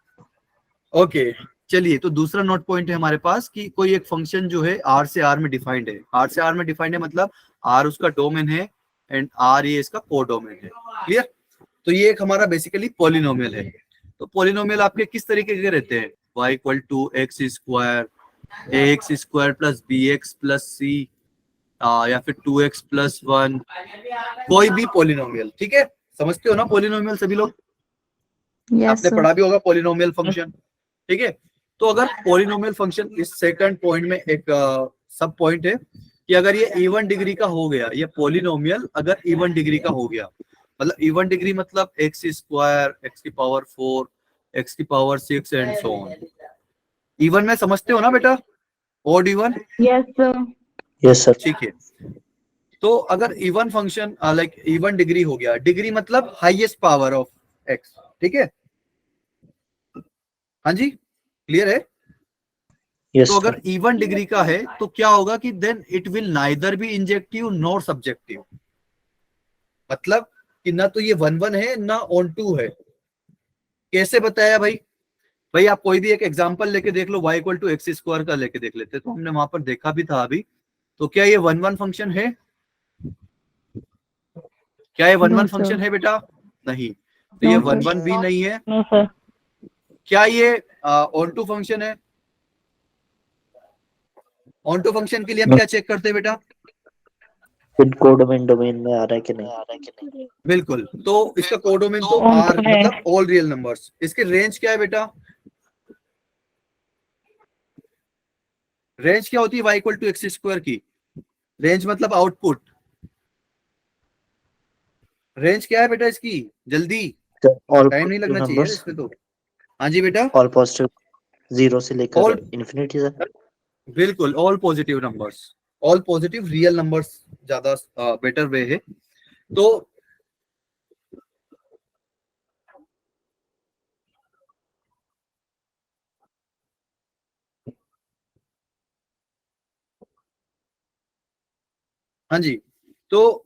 Okay चलिए, तो दूसरा नोट पॉइंट है हमारे पास कि कोई एक फंक्शन जो है आर से आर में डिफाइंड है। आर से आर में डिफाइंड है मतलब आर उसका डोमेन है एंड आर ये इसका कोडोमेन है। क्लियर? तो ये एक हमारा बेसिकली पॉलिनोमियल है। तो पॉलिनोमियल आपके किस तरीके के रहते हैं? y equal to x square, ax square plus bx plus c, या फिर 2x प्लस 1, कोई भी पॉलिनोमियल। ठीक है, समझते हो ना पॉलिनोमियल सभी लोग? Yes, आपने sir. पढ़ा भी होगा पॉलिनोमियल फंक्शन। ठीक है, तो अगर पॉलिनोमियल फंक्शन, इस सेकंड पॉइंट में एक सब पॉइंट है कि अगर ये इवन डिग्री का हो गया, ये पॉलिनोमियल अगर इवन डिग्री का हो गया, मतलब इवन डिग्री मतलब एक्स स्क्वायर, एक्स की पावर 4, एक्स की power 6 and so on. Even में समझते हो ना बेटा? Odd even? Yes, sir. Yes sir. ठीक है, तो अगर even function like even degree हो गया, डिग्री मतलब हाईएस्ट पावर ऑफ एक्स। ठीक है, हाँ जी, क्लियर है? यस तो सर। अगर इवन डिग्री का है तो क्या होगा कि then it will neither be injective nor subjective, मतलब कि ना तो ये 1 1 है ना ऑन 2 है। कैसे बताया भाई? भाई आप कोई भी एक एग्जांपल लेके देख लो, y equal to x square का लेके देख लेते, तो हमने वहां पर देखा भी था अभी। तो क्या ये 1 1 फंक्शन है? क्या ये 1 No, 1 sir. फंक्शन है बेटा? नहीं, तो ये No, 1 sir. 1 भी नहीं है। No, sir. क्या ये ऑन टू फंक्शन है? ऑन टू फंक्शन के लिए हम क्या चेक करते हैं बेटा? कोडोमेन डोमेन में आ रहा है कि नहीं। बिल्कुल, तो इसका कोडोमेन तो On आर to है। मतलब ऑल रियल नंबर्स। इसके रेंज क्या है बेटा? रेंज क्या होती है y equal to x square की? रेंज मतलब आउटपुट। रेंज क्या है बेटा इसकी? जल्दी, ऑल टाइम नहीं लगना चाहिए यार नंबर्स, इसमें तो। हाँ जी बेटा, ऑल पॉजिटिव, 0 से लेकर ऑल, इन्फिनिटी तक। बिल्कुल all positive numbers, all positive real numbers ज्यादा बेटर वे है। तो हाँ जी, तो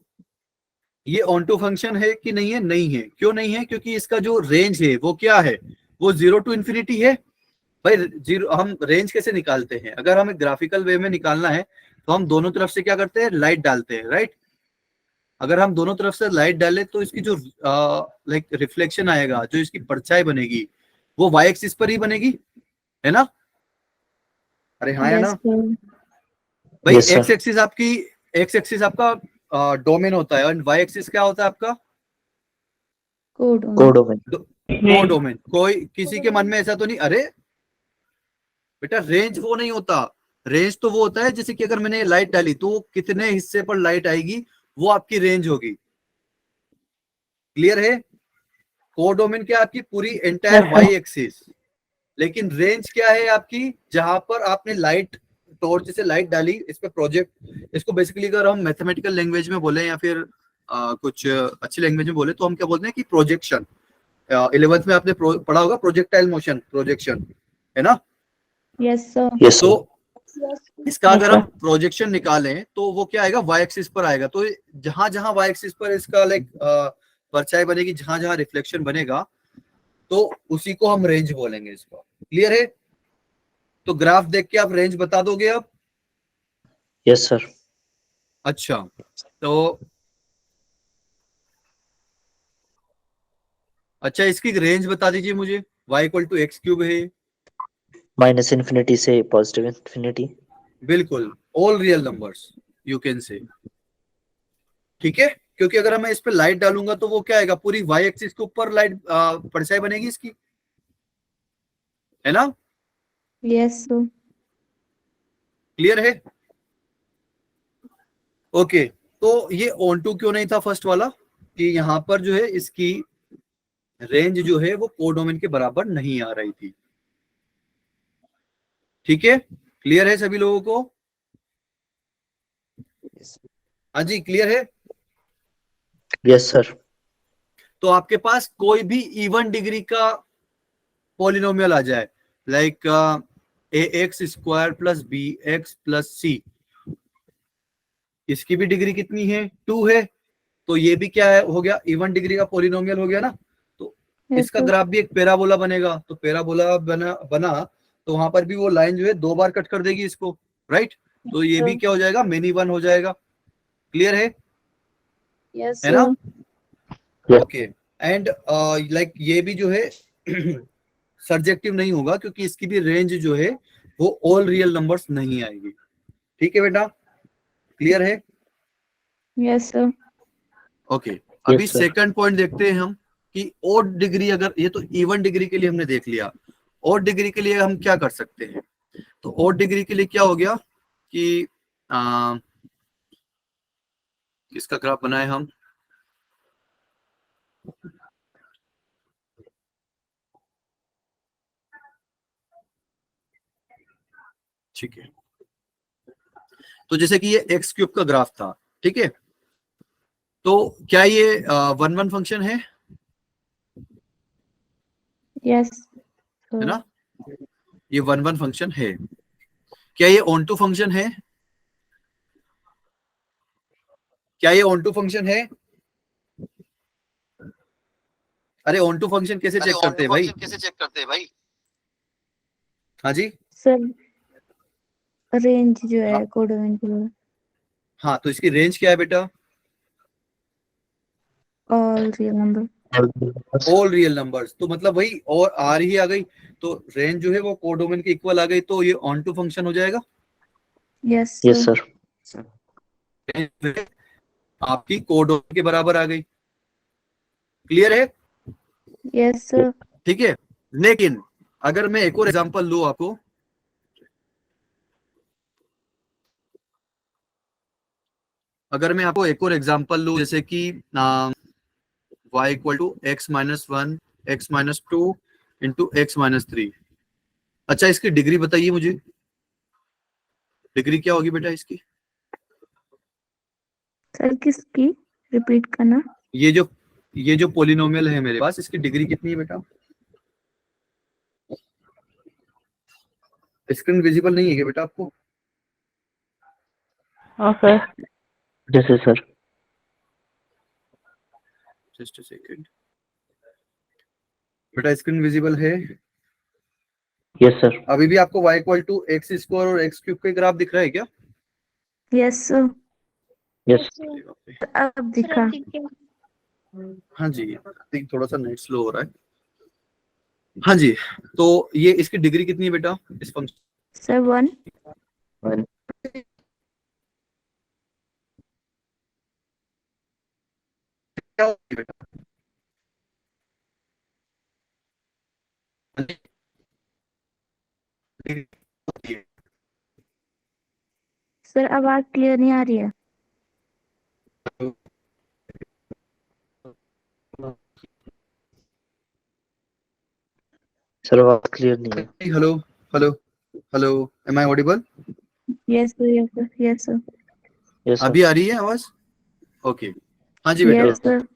ये ऑन टू फंक्शन है कि नहीं है? नहीं है। क्यों नहीं है? क्योंकि इसका जो रेंज है वो क्या है? वो 0 टू इन्फिनिटी है। भाई जीरो, हम रेंज कैसे निकालते हैं? अगर हमें ग्राफिकल वे में निकालना है तो हम दोनों तरफ से क्या करते हैं? लाइट डालते हैं, राइट? अगर हम दोनों तरफ से लाइट डालें तो इसकी जो लाइक रिफ्लेक्शन आएगा, जो इसकी परछाई बनेगी, वो वाई एक्सिस पर ही बनेगी, है ना? अरे हाँ या Yes, ना? sir. भाई Yes, sir. एक्स एक्सिस आपका डोमेन होता है और वाई एक्सिस क्या होता है आपका? Code on. कोडोमेन। कोडोमेन। कोई किसी के मन में ऐसा तो नहीं अरे बेटा रेंज वो नहीं होता। रेंज तो वो होता है जैसे कि अगर मैंने लाइट डाली तो कितने हिस्से पर लाइट आएगी वो आपकी रेंज होगी। क्लियर है? कोडोमेन क्या? आपकी पूरी entire Yes, sir. Y axis. लेकिन रेंज क्या है आपकी? जहां पर आपने लाइट, टॉर्च से लाइट डाली, इस पे प्रोजेक्ट, इसको बेसिकली अगर हम मैथमेटिकल लैंग्वेज में बोले या फिर कुछ अच्छी लैंग्वेज में बोले तो हम क्या बोलते हैं कि प्रोजेक्शन। 11th में आपने पढ़ा होगा प्रोजेक्टाइल मोशन, प्रोजेक्शन, है ना? Yes, sir. यस तो सर। इसका Yes, अगर हम sir. प्रोजेक्शन निकालें तो वो क्या आएगा? वाई एक्सिस पर आएगा। तो जहां जहां वाई एक्सिस पर इसका लाइक परछाई बनेगी, जहां जहां रिफ्लेक्शन बनेगा, तो उसी को हम रेंज बोलेंगे इसको। क्लियर है? तो ग्राफ देख के आप रेंज बता दोगे अब? Yes sir. अच्छा, तो अच्छा इसकी रेंज बता दीजिए मुझे। y equal to x cube है, माइनस इन्फिनिटी से पॉजिटिव इन्फिनिटी। बिल्कुल, all real numbers you can say, ठीक है। क्योंकि अगर मैं इस पे लाइट डालूंगा तो वो क्या आएगा, पूरी y एक्सिस के ऊपर लाइट परछाई बनेगी इसकी, है ना। Yes, sir. क्लियर है। ओके, तो ये ऑन टू क्यों नहीं था फर्स्ट वाला, कि यहाँ पर जो है इसकी रेंज जो है वो कोडोमेन के बराबर नहीं आ रही थी, ठीक है। क्लियर है सभी लोगों को। Yes. हाँ जी, क्लियर है। Yes sir. तो आपके पास कोई भी इवन डिग्री का पॉलिनोमियल आ जाए, like a x square plus b x plus c, इसकी भी डिग्री कितनी है, 2 है। तो ये भी क्या है, हो गया इवन डिग्री का पॉलिनोमियल हो गया ना। तो Yes, इसका sir. ग्राफ भी एक पैराबोला बनेगा, तो पैराबोला बना बना तो वहां पर भी वो लाइन जो है 2 बार कट कर देगी इसको, राइट। तो ये भी क्या हो जाएगा, मेनी वन हो जाएगा। क्लियर Yes, है ना। sir. ओके, एंड लाइक ये भी जो है सब्जेक्टिव नहीं होगा, क्योंकि इसकी भी रेंज जो है वो ऑल रियल नंबर्स नहीं आएगी, ठीक है बेटा। क्लियर है। Yes, sir. ओके, अभी यस सर। सेकंड पॉइंट देखते हैं हम कि ओड डिग्री, अगर ये तो इवन डिग्री के लिए हमने देख लिया, ओड डिग्री के लिए हम क्या कर सकते हैं। तो ओड डिग्री के लिए क्या हो गया कि किसका ग्राफ बनाए हम, ठीक है। तो जैसे कि ये एक्स क्यूब का ग्राफ था, ठीक है। तो क्या ये 1-1 फंक्शन है Yes, है sir. ना। ये 1-1 फंक्शन है। क्या ये ऑन टू फंक्शन है, क्या ये ऑन टू फंक्शन है। अरे ऑन टू फंक्शन कैसे चेक करते हैं भाई। हाँ जी, Sir, range जो है कोडोमेन की, हाँ, तो इसकी रेंज क्या है बेटा, all real number. All real numbers. तो मतलब वही, और आर ही आ गई, तो रेंज जो है वो कोडोमेन के इक्वल आ गई, तो ये ऑन टू फंक्शन हो जाएगा। Yes, yes sir. Sir. Range जो है आपकी कोडोमेन के बराबर आ गई। क्लियर है, Yes, sir. ठीक है। लेकिन अगर मैं एक और एग्जांपल लूं आपको, अगर मैं आपको एक और एग्जांपल लूं, जैसे कि y equal to x minus one x minus two into x minus three. अच्छा, इसकी डिग्री बताइए मुझे, डिग्री क्या होगी बेटा इसकी। सर किसकी रिपीट करना? ये जो पोलिनोमियल है मेरे पास, इसकी डिग्री कितनी है बेटा। स्क्रीन विजिबल नहीं है क्या बेटा आपको। हाँ sir. Yes sir. Just a second बेटा, स्क्रीन विजिबल है। Yes sir. अभी भी आपको y equal to x square और एक्स क्यूब के ग्राफ दिख रहा है क्या। Yes sir, yes. अब दिखा। हाँ जी, think थोड़ा सा नेट स्लो हो रहा है। हाँ जी, तो ये इसकी डिग्री कितनी है बेटा इस फंक्शन। सर 1. क्या होगी बेटा। सर आवाज क्लियर नहीं आ रही है। सर आवाज क्लियर नहीं है। Hello hello hello, am I audible. Yes sir, yes sir, yes sir, yes अभी सर। आ रही है आवाज। ओके, हाँ जी बेटा। Yes sir.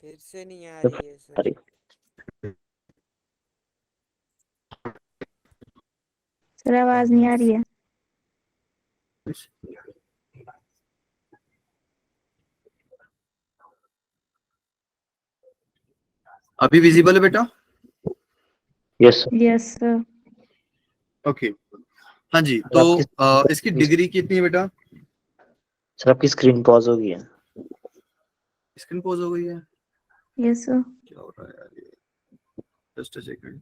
फिर से नहीं आ रही है सर। सर आवाज नहीं आ रही है। अभी विजिबल है बेटा। Yes sir. Yes, sir. Okay हाँ जी, सर, तो इसकी डिग्री कितनी है बेटा? सर आपकी स्क्रीन पॉज हो गई है। स्क्रीन पॉज हो गई है, Yes, sir. क्या हो रहा है यार ये? Just a second.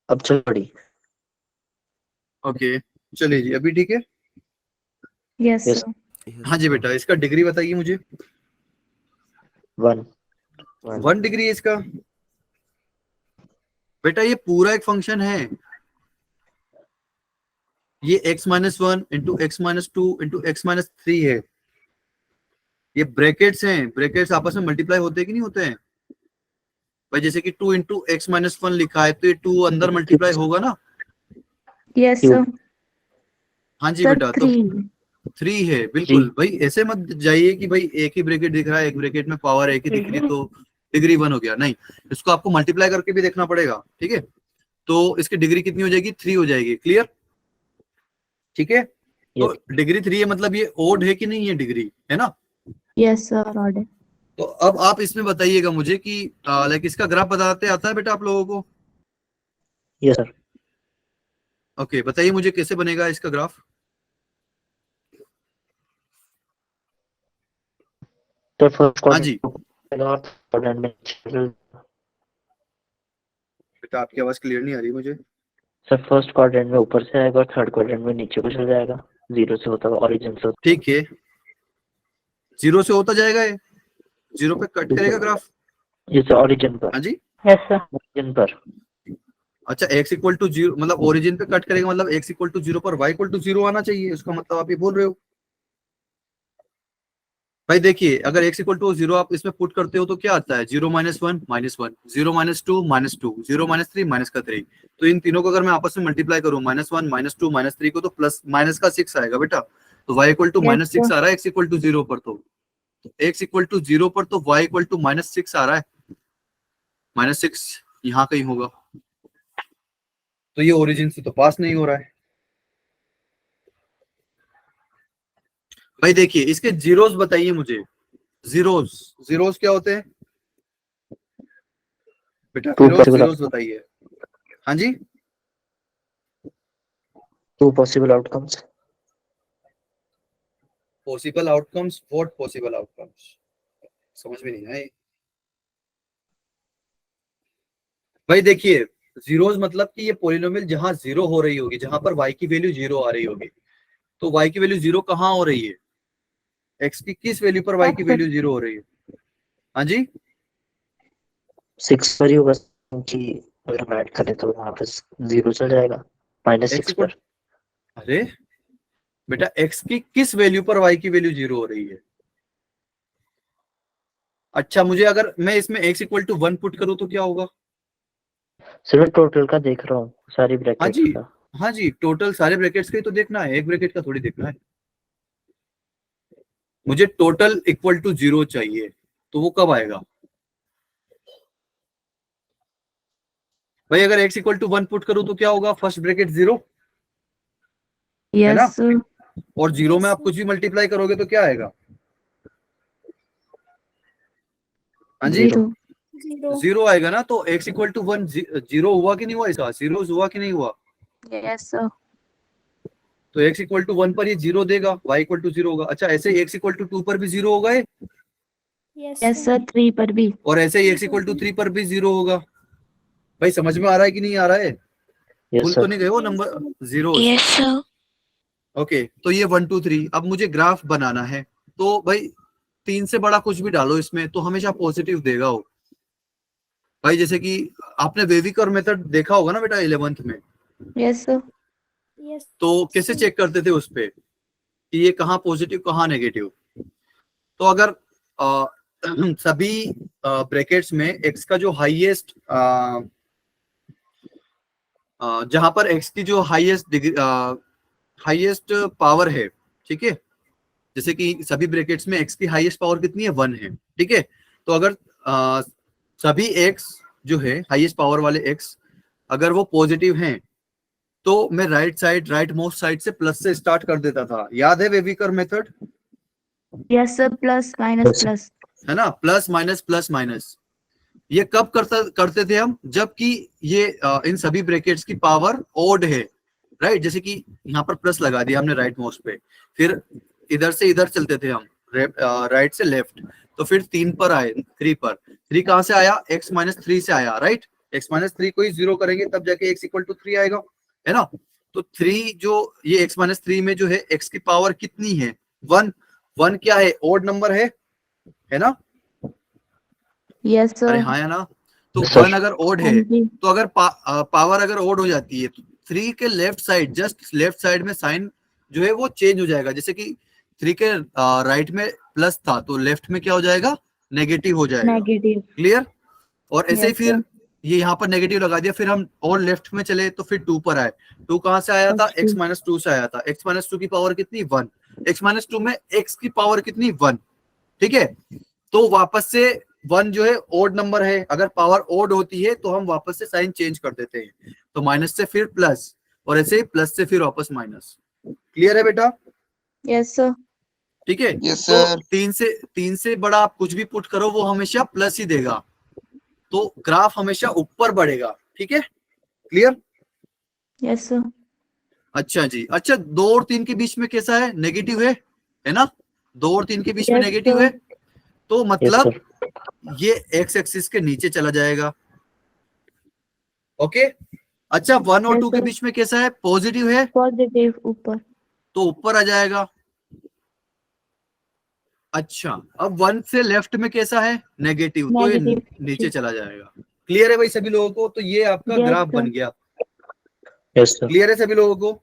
अब चल पड़ी। ओके चलिए जी, अभी ठीक है। Yes, Yes. sir. हाँ जी बेटा, इसका डिग्री बताइए मुझे। 1 1 डिग्री है इसका। बेटा ये पूरा एक फंक्शन है, ये x-1 into x-2 into x-3 है। ये ब्रैकेट्स हैं, ब्रैकेट्स आपस में मल्टीप्लाई होते हैं कि नहीं होते हैं भाई? जैसे कि 2 इंटू x-1 लिखा है तो ये 2 अंदर मल्टीप्लाई होगा ना। Yes, Cube. sir. हाँ जी Sir, बेटा, तो 3. 3 है बिल्कुल भाई। ऐसे मत जाइए कि भाई एक ही ब्रैकेट दिख रहा है, एक ब्रैकेट में पावर एक ही दिख रही तो डिग्री 1 हो गया, नहीं, इसको आपको मल्टीप्लाई करके भी देखना पड़ेगा, ठीक है। तो इसकी डिग्री कितनी हो जाएगी? 3 हो जाएगी। क्लियर? ठीक है, तो डिग्री 3 है मतलब ये ओड है कि नहीं है डिग्री, है ना? Yes, sir. Order. तो अब आप इसमें बताइएगा मुझे कि लाइक इसका ग्राफ बताते आता है बेटा आप लोगों को? Yes sir. ओके बताइए मुझे कैसे बनेगा इसका ग्राफ? तो फर्स्ट हाँ जी क्वाड्रेंट में बेटा, आपकी आवाज क्लियर नहीं आ रही मुझे। सर फर्स्ट क्वाड्रेंट में ऊपर से आएगा और थर्ड क्वाड्रेंट में नीचे को चल जाएगा, 0 से होता है ओरिजिन से। ठीक है, 0 से होता जाएगा, ये 0 पे कट करेगा ग्राफ। ये सर ओरिजिन पर। हाँ जी, Yes, sir. ओरिजिन पर। अच्छा x इक्वल टू 0 मतलब ओरिजिन पे कट करेगा, मतलब x इक्वल टू 0 पर y इक्वल टू 0 आना चाहिए, उसका मतलब आप ये बोल रहे हो भाई। देखिए अगर x इक्वल टू 0 आप इसमें पुट करते हो तो क्या आता है? 0 -1 -1, 0 -2 -2, 0 -3 -3। तो इन तीनों को अगर मैं आपस में मल्टीप्लाई करूं, -1 -2 -3 को, तो प्लस माइनस का 6 आएगा बेटा। तो y equal to Yes, -6 sir. आ रहा है x इक्वल टू 0 पर। तो x इक्वल टू 0 पर तो y इक्वल टू -6 आ रहा है, -6 यहाँ कहीं होगा। तो ये ओरिजिन से तो पास नहीं हो रहा है भाई। देखिए इसके जीरोस बताइए मुझे। जीरोस, जीरोस क्या होते हैं बेटा? Two जीरोस, possible जीरोस बताइए। हाँ जी, 2 possible outcomes. Possible outcomes, what possible outcomes? समझ में नहीं आए भाई। देखिए जीरोस मतलब कि ये पॉलिनोमियल जहां 0 हो रही होगी, जहां पर y की वैल्यू 0 आ रही होगी। तो y की वैल्यू 0 कहाँ हो रही है? x की किस वैल्यू पर y की वैल्यू 0 हो रही है? हाँ जी, 6 पर ही होगा कि अगर हम ऐड करें तो वहां पे 0 चल जाएगा, x -6 इक्वल, पर। अरे बेटा x की किस वैल्यू पर y की वैल्यू 0 हो रही है? अच्छा मुझे अगर मैं इसमें x इक्वल टू 1 पुट करूं तो क्या होगा? सिर्फ टोटल का देख रहा हूँ, सारी हाँ ब्रैकेट्स जी, का। हाँ जी, टोटल सारे ब्रैकेट्स का ही तो देखना है, एक ब्रैकेट का थोड़ी देखना है। मुझे टोटल इक्वल टू 0 चाहिए, तो वो कब आएगा भाई? अगर x इक्वल टू 1 पुट करूं तो क्या होगा? फर्स्ट ब्रैकेट 0 है ना, Yes, sir. और 0 में आप कुछ भी मल्टीप्लाई करोगे तो क्या आएगा? हाँ जी, 0. 0 आएगा ना। तो x इक्वल टू 1 0 हुआ कि नहीं हुआ? इसका 0 हुआ कि नहीं हुआ? Yes, sir. तो x इक्वल टू 1 पर ये 0 देगा, y इक्वल टू 0 होगा। अच्छा ऐसे ही x इक्वल टू 2 पर भी 0 होगा ये, Yes, sir. 3 पर भी. और ऐसे ही x इक्वल टू 3 पर भी 0 होगा। भाई समझ में आ रहा है कि नहीं आ रहा है? यस भूल तो सर। नहीं गए वो number zero? Yes, sir. Okay, तो ये 1 2 3। अब मुझे ग्राफ बनाना है, तो भाई 3 से बड़ा कुछ भी डालो इसमें तो हमेशा पॉजिटिव देगा वो भाई। जैसे कि आपने वेविकर मेथड देखा होगा ना बेटा 11th में, Yes, sir. तो कैसे चेक करते थे उस पे कि ये कहाँ पॉजिटिव कहाँ नेगेटिव? तो अगर सभी ब्रैकेट्स में x का जो हाईएस्ट, जहां पर x की जो हाईएस्ट पावर है, ठीक है, जैसे कि सभी ब्रैकेट्स में x की हाईएस्ट पावर कितनी है? 1 है, ठीक है। तो अगर सभी x जो है हाईएस्ट पावर वाले x अगर वो पॉजिटिव हैं तो मैं राइट मोस्ट साइड से प्लस से स्टार्ट कर देता था। याद है वेविकर method? Yes, sir. Plus, minus, Yes, sir. plus. है ना, प्लस माइनस। ये कब करते थे हम, जबकि ये इन सभी ब्रैकेट्स की पावर ओड है, राइट। जैसे कि यहाँ पर प्लस लगा दिया हमने राइट माउस पे, फिर इधर से इधर चलते थे हम, राइट से लेफ्ट, तो फिर 3 पर आए, 3 पर। 3 कहाँ से आया, x माइनस 3 से आया, राइट। x माइनस 3 को ही 0 करेंगे तब जाके x इक्वल टू 3 आएगा, है ना। तो 3 जो ये x माइनस 3 में जो है x की पावर कितनी है, 1। 1 क्या है, ओड नंबर है ना। यस अरे सर। हाँ या ना। तो Yes, sir. 1 अगर ओड हाँ है, जी। तो अगर पावर अगर ओड हो जाती है तो 3 के left side, just left side में साइन जो है वो चेंज हो जाएगा। जैसे कि 3 के राइट में प्लस था तो लेफ्ट में क्या हो जाएगा, नेगेटिव हो जाएगा। नेगेटिव। क्लियर। और ऐसे ही Yes, फिर sir. ये यहाँ पर नेगेटिव लगा दिया, फिर हम और लेफ्ट में चले तो फिर 2 पर आए। 2 कहाँ से आया था, Okay. x माइनस 2 से आया था। x माइनस 2 की पावर कितनी, 1। x माइनस 2 में x की पावर कितनी, 1। ठीक है। तो वापस से 1 जो है ओड नंबर है, अगर पावर ओड होती है तो हम वापस से साइन चेंज कर देते हैं, तो माइनस से फिर प्लस, और ऐसे ही प्लस से फिर वापस माइनस। क्लियर है बेटा। Yes, sir. ठीक है। Yes, तो sir. 3 से बड़ा आप कुछ भी पुट करो वो हमेशा प्लस ही देगा, तो ग्राफ हमेशा ऊपर बढ़ेगा। ठीक है, क्लियर। Yes, sir. अच्छा जी। अच्छा, 2 और 3 के बीच में कैसा है, नेगेटिव है ना। 2 और 3 के बीच में Yes, नेगेटिव sir. है, तो Yes, मतलब sir. ये एक्स एक्सिस के नीचे चला जाएगा। ओके। अच्छा, 1 और Yes, 2 के sir. बीच में कैसा है, पॉजिटिव है, Positive ऊपर। तो ऊपर आ जाएगा। अच्छा, अब 1 से लेफ्ट में कैसा है, नेगेटिव, तो ये Negative। नीचे चला जाएगा। क्लियर है भाई सभी लोगों को। तो ये आपका Yes, ग्राफ sir. बन गया। Yes, sir. क्लियर है सभी लोगों को।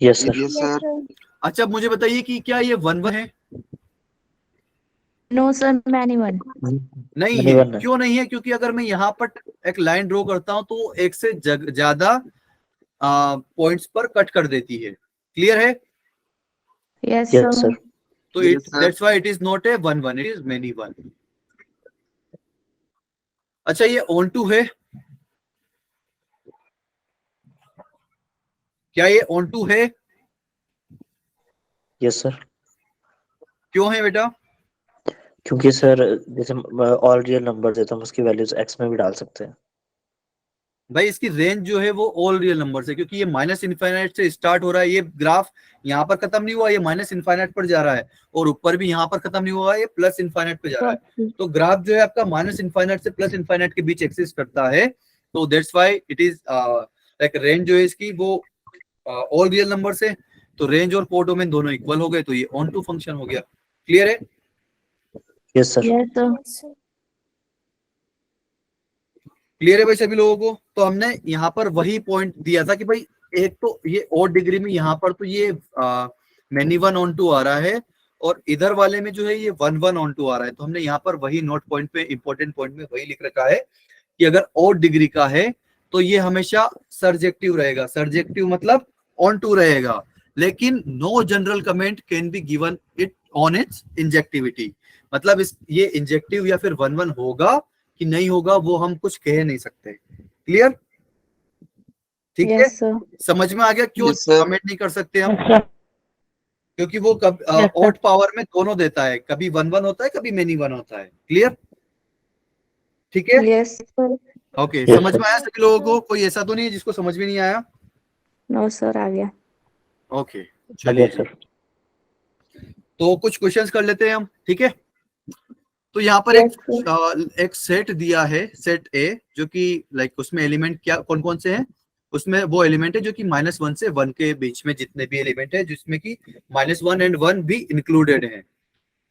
Yes, sir. Yes, sir. अच्छा, अब मुझे बताइए कि क्या ये 1 है। No, sir. Many one. नहीं Many है। one है। क्यों नहीं है, क्योंकि अगर मैं यहाँ पर एक लाइन ड्रॉ करता हूं तो एक से ज्यादा पॉइंट्स पर कट कर देती है। क्लियर है। Yes, Yes, sir. sir. तो Yes, it sir. That's why it is not a 1 1, it is many 1। अच्छा, ये ऑन टू है, क्या ये ऑन टू है, Yes, sir. क्यों है बेटा। क्योंकि सर जैसे ऑल रियल नंबर है तो हम उसकी वैल्यूज x में भी डाल सकते हैं। भाई इसकी रेंज जो है वो ऑल रियल नंबर है, क्योंकि ये माइनस इनफाइनाइट से स्टार्ट हो रहा है। ये ग्राफ यहाँ पर खत्म नहीं हुआ, ये माइनस इनफाइनाइट पर जा रहा है, और ऊपर भी यहाँ पर खत्म नहीं हुआ, ये प्लस इनफाइनाइट पे जा रहा है। Positive। तो ग्राफ जो है आपका माइनस इनफाइनाइट से प्लस इनफाइनाइट के बीच एक्सिस्ट करता है, तो that's why it is like range जो है इसकी वो ऑल रियल नंबर से। तो रेंज और कोडोमेन दोनों इक्वल हो गए, तो ये ऑन टू फंक्शन हो गया। क्लियर है। Yes sir. Yes, sir. Clear है भाई सभी लोगों को। तो हमने यहाँ पर वही पॉइंट दिया था कि भाई एक तो ये और डिग्री में यहाँ पर तो ये मैनी 1 ऑन 2 आ रहा है, और इधर वाले में जो है ये 1 1 ऑन 2 आ रहा है। तो हमने यहाँ पर वही नोट पॉइंट पे, इंपॉर्टेंट पॉइंट में वही लिख रखा है कि अगर और डिग्री का है तो ये हमेशा सर्जेक्टिव रहेगा। सर्जेक्टिव मतलब ऑन 2 रहेगा, लेकिन no general comment can be given it on its injectivity. मतलब इस ये इंजेक्टिव या फिर 1 1 होगा कि नहीं होगा वो हम कुछ कह नहीं सकते। क्लियर। ठीक है, Yes, sir. समझ में आ गया क्यों Yes, sir. कमेंट नहीं कर सकते हम, Yes, sir. क्योंकि वो कब Yes, sir. ऑड पावर में दोनों देता है, कभी 1 1 होता है, कभी मेनी 1 होता है। क्लियर। ठीक है। Yes, sir. ओके, Yes, समझ sir. में आया सभी लोगों को। कोई ऐसा तो नहीं है जिसको समझ में नहीं आया। No, sir. आ गया। ओके, चलिए चलिए सर। तो कुछ क्वेश्चंस कर लेते हैं हम। ठीक है। तो यहाँ पर Yes, sir. एक सेट दिया है, सेट ए, जो कि लाइक उसमें एलिमेंट क्या कौन कौन से हैं, उसमें वो एलिमेंट है जो कि -1 से 1 के बीच में जितने भी एलिमेंट है, जिसमें कि -1 एंड 1 भी इंक्लूडेड है।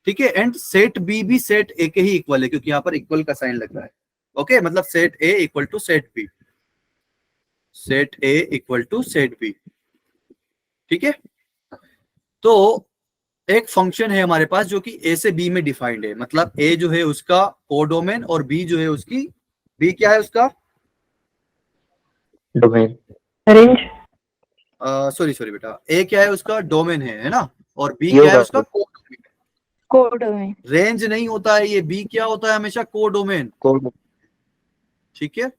ठीक है। एंड सेट बी भी सेट ए के ही इक्वल है, क्योंकि यहाँ पर इक्वल का साइन लग रहा है। ओके, मतलब set A equal to set B, set A equal to set B. ठीक है। तो एक फंक्शन है हमारे पास जो कि ए से बी में डिफाइंड है, मतलब ए जो है उसका कोडोमेन और बी जो है उसकी, बी क्या है उसका, डोमेन। Range। सॉरी बेटा, ए क्या है उसका, डोमेन है ना, और बी ये क्या है होगा उसका, सर। कोडोमेन। Code में। रेंज नहीं होता है ये, बी क्या होता है हमेशा, कोडोमेन। कोड। ठीक है।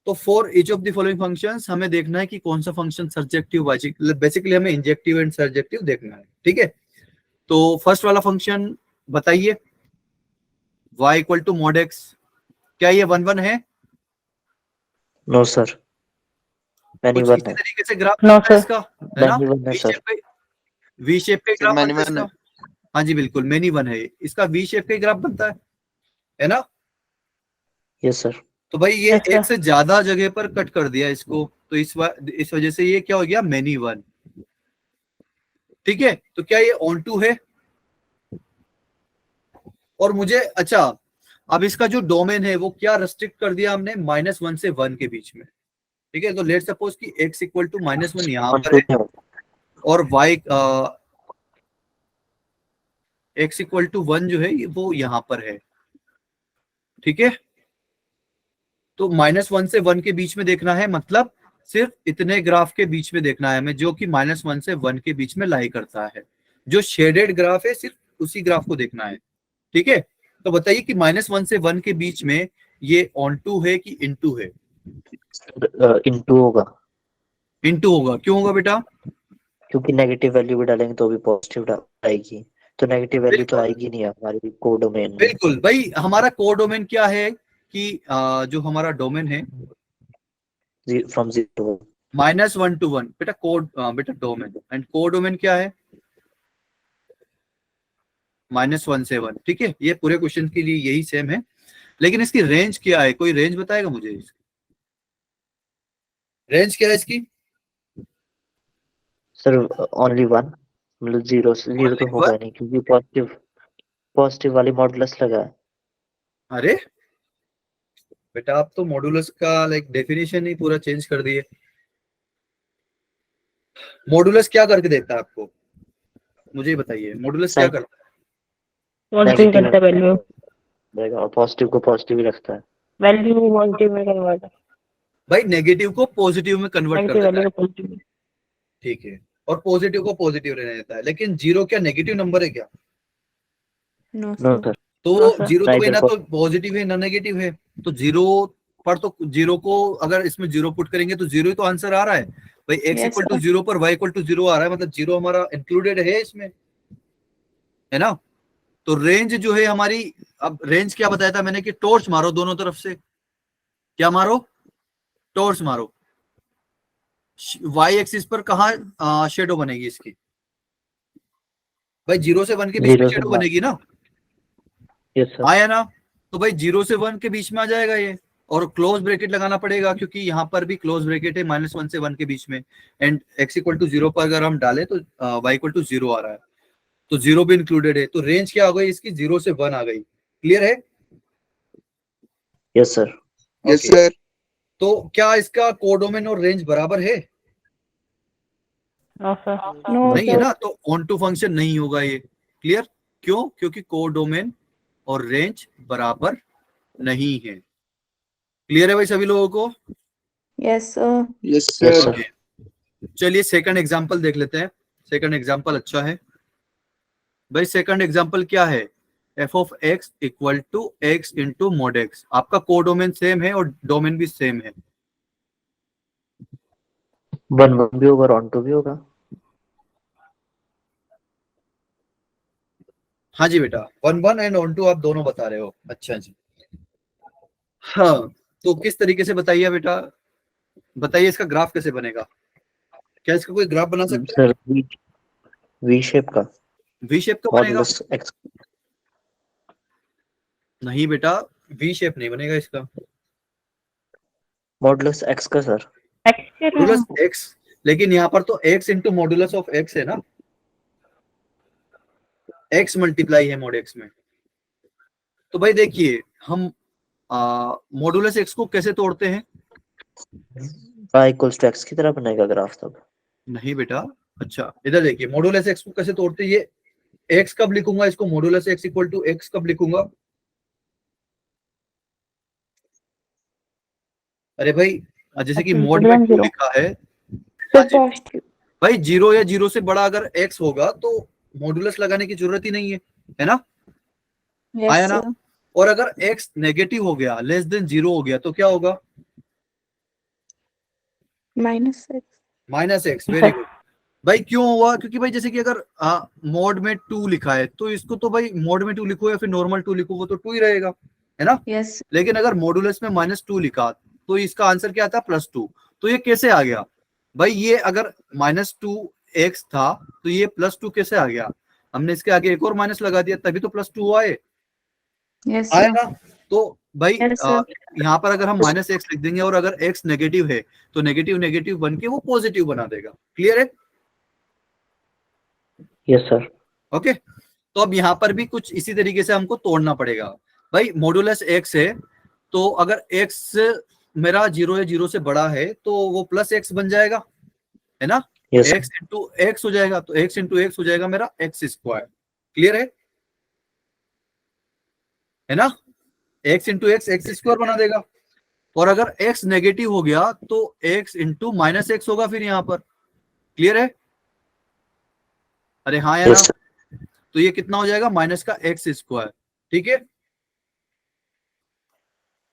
तो for each of the following functions हमें देखना है कि कौन सा फंक्शन सर्जेक्टिव, बेसिकली हमें इंजेक्टिव एंड सर्जेक्टिव देखना है। ठीक है। तो फर्स्ट वाला फंक्शन बताइए, y equal to mod x, क्या ये 1 1 है? नो सर, मैनी कुछ वन इसी है। तरीके से ग्राफ No, बनता है sir. इसका, है ना? मैनी वन है सर। वी शेप का सर ग्राफ मैनी बनता है वन है। इसका। हाँ जी बिल्कुल, मेनी वन है इसका, वी शेप का ही ग्राफ बनता है ना? Yes sir. तो भाई ये Yes, sir. एक से ज्यादा जगह पर कट कर दिया इसको, तो इस वजह से ये क्या हो गया, मेनी वन। ठीक है, तो क्या ये ऑन टू है? और मुझे अच्छा, अब इसका जो डोमेन है वो क्या रेस्ट्रिक्ट कर दिया हमने, -1 से 1 के बीच में। ठीक है, तो लेट सपोज कि x इक्वल टू -1 यहाँ पर है और y x इक्वल टू 1 जो है वो यहाँ पर है। ठीक है, तो -1 से 1 के बीच में देखना है, मतलब सिर्फ इतने ग्राफ के बीच में देखना है हमें, जो कि -1 से 1 के बीच में लाई करता है। जो शेडेड ग्राफ है सिर्फ उसी ग्राफ को देखना है। ठीक है, तो बताइए कि -1 से 1 के बीच में ये ऑन टू है कि इनटू है? इनटू होगा, इनटू होगा। क्यों होगा बेटा? क्योंकि नेगेटिव वैल्यू भी डालेंगे तो भी पॉजिटिव आएगी, तो नेगेटिव वैल्यू तो बिल्कुल। आएगी नहीं हमारी कोडोमेन में। बिल्कुल भाई, हमारा कोडोमेन क्या है कि जो हमारा डोमेन है फ्रॉम 0 -1 to 1, बेटा बेटा डोमेन, एंड कोडोमेन क्या है, -1 से 1। ठीक है, ये पूरे क्वेश्चन के लिए यही सेम है, लेकिन इसकी रेंज क्या है? कोई रेंज बताएगा मुझे इसकी? रेंज क्या है इसकी? सर ओनली वन, मतलब 0 से 0 तो Only होगा one? नहीं, क्योंकि पॉजिटिव वाली मॉडुलस लगा है। अरे बेटा, आप तो मॉडुलस का लाइक डेफिनेशन ही पूरा चेंज कर दिए। मॉडुलस क्या करके देता है आपको, मुझे बताइए, मॉडुलस क्या करता है? Positive करता है value. रहेगा और पॉजिटिव को पॉजिटिव ही रखता है। Value positive में convert. भाई नेगेटिव को पॉजिटिव में कन्वर्ट कर Negative देता है। value को positive. ठीक है, और पॉजिटिव को पॉजिटिव रहने देता है, लेकिन जीरो क्या नेगेटिव नंबर है क्या? No no sir. सर, तो No, sir. जीरो तो Neither भाई ना को- तो पॉजिटिव है ना नेगेटिव है, तो जीरो पर, तो जीरो को अगर इसमें जीरो पुट करेंगे तो जीरो ही तो आंसर आ रहा है भाई। x Yes, equal to sir. 0 पर y इक्वल टू 0 आ रहा है, मतलब जीरो हमारा इंक्लूडेड है इसमें, है ना? तो रेंज जो है हमारी, अब रेंज क्या बताया था मैंने कि टॉर्च मारो दोनों तरफ से। क्या मारो? टॉर्च मारो। y एक्सिस पर कहाँ शेडो बनेगी इसकी? भाई 0 से 1 के बीच में 0 से शेडो 1। बनेगी ना, यस सर। आया ना? तो भाई 0 से 1 के बीच में आ जाएगा ये, और क्लोज ब्रैकेट लगाना पड़ेगा, क्योंकि यहाँ पर भी क्लोज ब्रैकेट है -1 से 1 के बीच में, एंड x इक्वल टू 0 पर अगर हम डालें तो y इक्वल टू 0 आ रहा है, तो 0 भी इंक्लूडेड है, तो रेंज क्या आ गई इसकी, 0 से 1 आ गई। क्लियर है? Yes sir. Yes Okay. Sir. तो क्या इसका कोडोमेन और रेंज बराबर है? No, sir. No, नहीं है sir. ना, तो ऑन टू फंक्शन नहीं होगा ये। क्लियर? क्यों? क्योंकि कोडोमेन और रेंज बराबर नहीं है। क्लियर है भाई सभी लोगों को? Yes, sir. Yes yes sir. Sir. चलिए सेकंड एग्जांपल देख लेते हैं। सेकंड एग्जांपल अच्छा है भाई। सेकंड एग्जांपल क्या है, f of x equal to x into mod x। आपका कोडोमेन सेम है और डोमेन भी सेम है। 1 1 भी होगा और ऑन टू भी होगा। हाँ जी बेटा, 1 1 एंड ऑन टू आप दोनों बता रहे हो। अच्छा जी, हाँ, तो किस तरीके से बताइए बेटा, बताइए इसका ग्राफ कैसे बनेगा? क्या इसका कोई ग्राफ बना सकते हैं? सर वी शेप का वी शेप का बनेगा? Modulus x। नहीं बेटा, वी शेप नहीं बनेगा इसका। मॉडुलस x का सर। मॉडुलस x, लेकिन यहाँ पर तो x into modulus of x है ना, x मल्टीप्लाई है मॉड x में। तो भाई देखिए, हम मॉडुलस x को कैसे तोड़ते हैं? y इक्वल्स टू x की तरह बनेगा ग्राफ तब। नहीं बेटा, अच्छा इधर देखिए, मॉडुलस x को कैसे तोड़ते हैं? ये x कब लिखूंगा इसको, modulus x equal to x कब लिखूंगा? अरे भाई, जैसे कि मोड में 2 लिखा है, हाँ जी Positive. भाई, 0 या 0 से बड़ा अगर x होगा तो मॉडुलस लगाने की जरूरत ही नहीं है ना? Yes, आया ना? sir. और अगर x नेगेटिव हो गया, लेस देन 0 हो गया, तो क्या होगा? -6. -x। वेरी गुड भाई क्यों हुआ? क्योंकि भाई जैसे कि अगर मोड में 2 लिखा है तो इसको तो भाई मोड में 2 लिखो या फिर नॉर्मल 2 लिखो, वो तो 2 ही रहेगा, है ना? यस लेकिन अगर मॉडुलस में -2 लिखा तो इसका आंसर क्या आता? +2। तो ये कैसे आ गया भाई? ये अगर -2x था तो ये +2 कैसे आ गया? हमने इसके आगे एक और माइनस लगा दिया, तभी तो +2 हुआ है, यस आया सर ना? तो भाई यस सर यहाँ पर अगर हम -x लिख देंगे और अगर x नेगेटिव है तो नेगेटिव नेगेटिव बन के वो पॉजिटिव बना देगा। क्लियर है? Yes sir. ओके, तो अब यहाँ पर भी कुछ इसी तरीके से हमको तोड़ना पड़ेगा। भाई मॉडुलस x है, तो अगर x मेरा 0 या 0 से बड़ा है तो वो +x बन जाएगा, है ना? यस x इंटू x हो जाएगा, तो x इंटू x हो जाएगा मेरा x²। क्लियर है ना? x इंटू x x² बना देगा। और अगर x नेगेटिव हो गया तो x इंटू -x होगा फिर यहाँ पर। क्लियर है? अरे हाँ या ना? यस तो ये कितना हो जाएगा? माइनस का x²। ठीक है,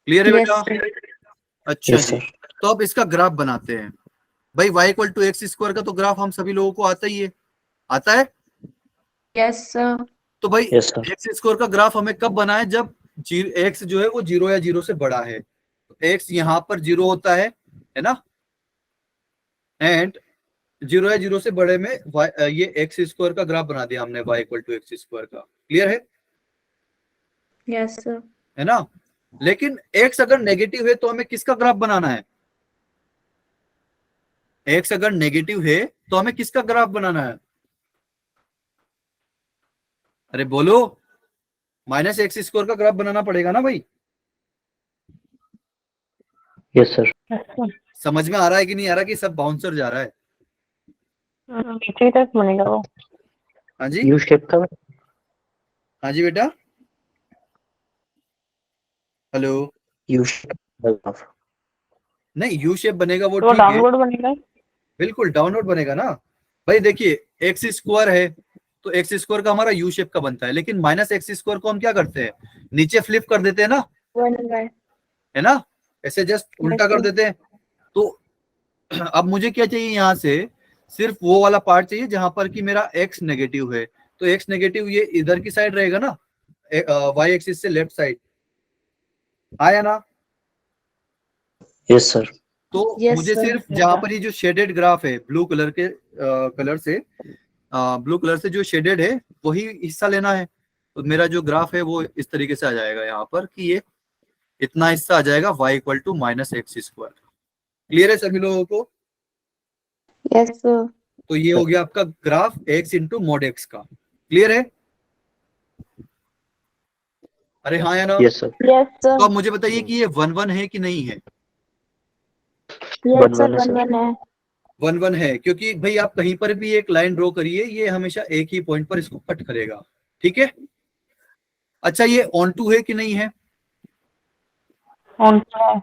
क्लियर है यस बेटा? सर अच्छा यस जी, सर। तो अब इसका ग्राफ बनाते हैं। भाई y = x² का तो ग्राफ हम सभी लोगों को आता ही है, आता है। यस सर तो भाई यस सर। x² का ग्राफ हमें कब बनाए? जब x जो है वो 0 या 0 से बड़ा है। तो x यहाँ पर 0 होता है ना? एंड 0 या 0 से बड़े में ये x² का ग्राफ बना दिया हमने, y = x² का। क्लियर यस सर है ना? लेकिन x अगर नेगेटिव है तो हमें किसका ग्राफ बनाना है? x अगर नेगेटिव है तो हमें किसका ग्राफ बनाना है? अरे बोलो, -x² का ग्राफ बनाना पड़ेगा ना भाई। Yes sir. समझ में आ रहा है कि नहीं आ रहा कि सब बाउंसर जा रहा है? नीचे तक बनेगा वो। हाँ जी, यू शेप का। हाँ जी बेटा, हेलो। U shape. नहीं, यू शेप बनेगा वो तो ठीक है, डाउनवर्ड बनेगा। बिल्कुल डाउनवर्ड बनेगा ना। भाई देखिए x² है तो x² का हमारा यू शेप का बनता है, लेकिन -x² को हम क्या करते हैं? नीचे फ्लिप कर देते हैं ना, 1 है ना? ऐसे जस्ट उल्टा कर देते हैं। तो अब मुझे क्या चाहिए? यहाँ से सिर्फ वो वाला पार्ट चाहिए जहां पर कि मेरा x नेगेटिव है। तो x नेगेटिव ये इधर की साइड रहेगा ना, y एक्सिस से लेफ्ट साइड, आया ना? Yes sir. तो Yes, मुझे sir. सिर्फ जहां पर ये जो शेडेड ग्राफ है ब्लू कलर के ब्लू कलर से जो शेडेड है वही हिस्सा लेना है। तो मेरा जो ग्राफ है वो इस तरीके से आ जाएगा यहाँ पर कि ये इतना हिस्सा आ जाएगा y = -x²। क्लियर है सभी लोगों को? Yes, sir. तो ये हो गया आपका graph x into mod x का। क्लियर है? अरे हाँ या ना? Yes sir. Yes sir. तो अब मुझे बताइए कि ये 1 1 है कि नहीं है? यस सर 1 1 है सर। 1 1 है। 1 1 है, क्योंकि भाई आप कहीं पर भी एक लाइन ड्रॉ करिए, ये हमेशा एक ही पॉइंट पर इसको कट करेगा। ठीक है? अच्छा, ये ऑन टू है कि नहीं है? ऑन है।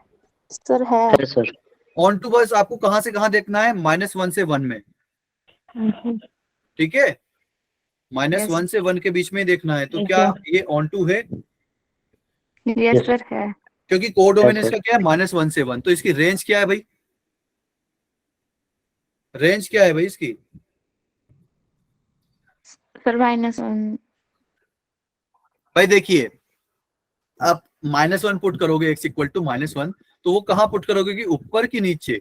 Sir है। है सर। ऑन टू बस आपको कहां से कहां देखना है? -1 से 1 में। ठीक है, -1 से 1 के बीच में ही देखना है। तो ठीक क्या है। ये ऑन टू है? Yes Yes. सर है क्योंकि कोडोमिन Yes, sir. इसका क्या है? -1 से 1। तो इसकी रेंज क्या है भाई? रेंज क्या है भाई इसकी? सर -1 भाई देखिए, आप -1 पुट करोगे x = -1, तो वो कहां पुट करोगे कि ऊपर की नीचे?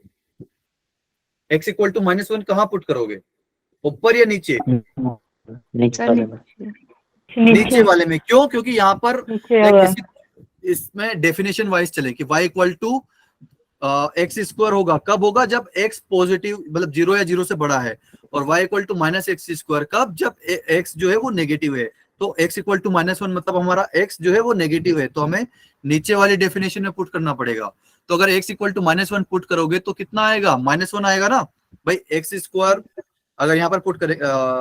x = -1 कहां पुट करोगे, ऊपर या नीचे? नीचे सर वाले में। नीचे वाले में। क्यों? क्योंकि यहाँ पर नीचे लाइक वाला। इसमें डेफिनेशन वाइज चले कि y = x² होगा। कब होगा? जब x पॉजिटिव मतलब 0 या 0 से बड़ा है। और y = -x² कब? जब x जो है वो नेगेटिव है। तो x = -1 मतलब हमारा x जो है वो नेगेटिव है, तो हमें नीचे वाली डेफिनेशन में पुट करना पड़ेगा। तो अगर x = -1 पुट करोगे तो कितना आएगा? -1 आएगा ना भाई। x², अगर यहाँ पर पुट करें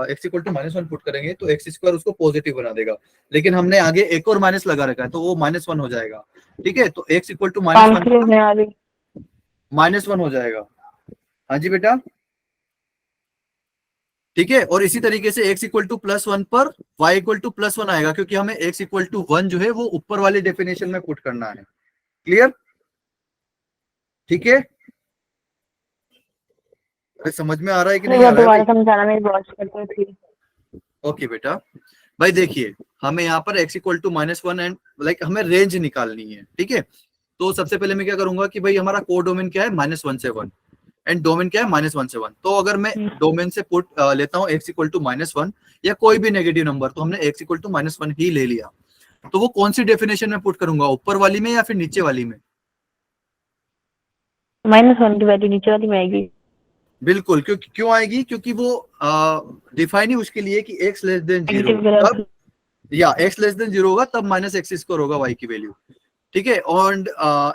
x = -1 पुट करेंगे तो x² उसको पॉजिटिव बना देगा, लेकिन हमने आगे एक और माइनस लगा रखा है तो वो -1 हो जाएगा। ठीक है, तो x = -1 हो जाएगा। हाँ जी बेटा, ठीक है। और इसी तरीके से x = +1 पर y = +1 आएगा, क्योंकि हमें x = 1 जो है वो ऊपर वाली डेफिनेशन में पुट करना है। क्लियर? ठीक है, अरे समझ में आ रहा है कि नहीं नहीं आ मैं रहा है दोबारा भाई? समझाना, मेरी वॉच करते थी। ओके बेटा, भाई देखिए हमें यहाँ पर x equal to -1 and like हमें रेंज निकालनी है, ठीक है। तो सबसे पहले मैं क्या करूंगा कि भाई हमारा कोडोमेन क्या है -1 से 1 एंड डोमेन क्या है -1 से 1। तो अगर मैं डोमेन से पुट लेता हूँ x इक्वल टू -1 या कोई भी नेगेटिव नंबर, तो हमने x इक्वल टू -1 ही ले लिया, तो वो कौन सी डेफिनेशन में पुट करूंगा, ऊपर वाली में या फिर नीचे वाली में? -1 की वैल्यू नीचे वाली में आएगी। बिल्कुल, क्यों आएगी? क्योंकि वो डिफाइन ही उसके लिए कि x less than 0 negative graph. तब, या x लेस देन 0 होगा तब -x² होगा y की वैल्यू, ठीक है। और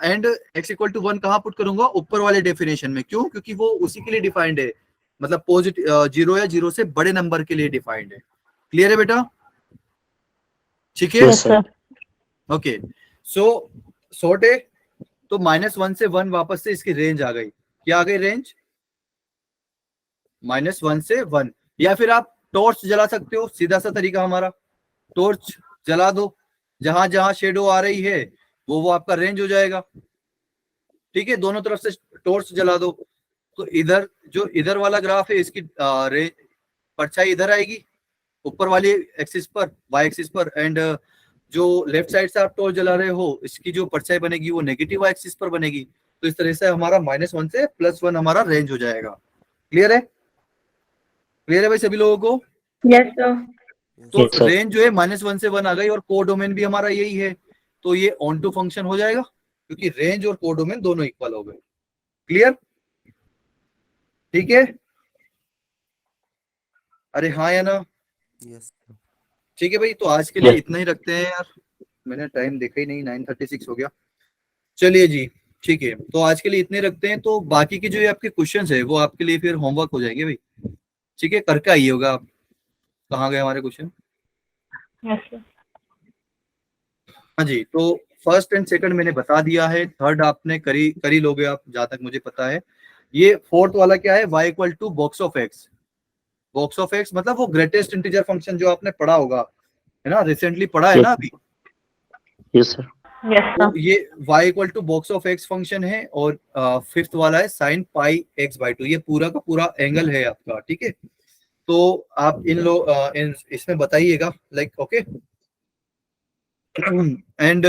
एंड x इक्वल टू 1 कहाँ पुट करूंगा? ऊपर वाले डेफिनेशन में। क्यों? क्योंकि वो उसी के लिए डिफाइंड है, मतलब पॉजिटिव 0 या 0 से बड़े नंबर के लिए डिफाइंड है। क्लियर है बेटा? ठीक है, Yes, yes sir. Sir. Okay. So sort है, तो -1 से 1 वापस से इसकी रेंज आ गई। क्या आ गई रेंज? -1 से 1। या फिर आप टॉर्च जला सकते हो, सीधा सा तरीका हमारा, टॉर्च जला दो, जहां जहां शेडो आ रही है वो आपका रेंज हो जाएगा, ठीक है। दोनों तरफ से टॉर्च जला दो, तो इधर जो इधर वाला ग्राफ है इसकी रेंज परछाई इधर आएगी ऊपर वाली एक्सिस पर, वाई एक्सिस पर, एंड जो लेफ्ट साइड से आप टॉर्च जला रहे हो इसकी जो परछाई बनेगी वो नेगेटिव वाई एक्सिस पर बनेगी। तो इस तरह से हमारा -1 से +1 हमारा रेंज हो जाएगा। क्लियर है? क्लियर है भाई सभी लोगों को? Yes sir. तो Yes, sir. रेंज जो है -1 से 1 आ गई, और कोडोमेन भी हमारा यही है, तो ये ऑन टू फंक्शन हो जाएगा, क्योंकि रेंज और कोडोमेन दोनों इक्वल हो गए। क्लियर? ठीक है, अरे हाँ या ना? यस ठीक है भाई, तो आज के लिए Yes. इतना ही रखते हैं यार, मैंने टाइम देखा ही नहीं, 9:36 हो गया। चलिए जी, ठीक है, तो आज के लिए इतने रखते हैं। तो बाकी के जो ये आपके क्वेश्चंस है वो आपके लिए फिर होमवर्क हो जाएंगे भाई, ठीक है, करके आइए होगा आप। कहाँ गए हमारे क्वेश्चन? Yes sir. हाँ जी, तो फर्स्ट एंड सेकंड मैंने बता दिया है, थर्ड आपने करी लोगे आप, जहां तक मुझे पता है। ये फोर्थ वाला क्या है? y equal to box of x। Box of x मतलब वो ग्रेटेस्ट इंटीजर फंक्शन जो आपने पढ़ा होगा, है ना, रिसेंटली पढ़ा है Yes. ना अभी। Yes, sir. यस तो सर। ये y equal to box of x function है, और फिफ्थ वाला है sin πx/2। ये पूरा का पूरा एंगल है आपका, ठीक है। तो आप इसमें बताइएगा, लाइक ओके। एंड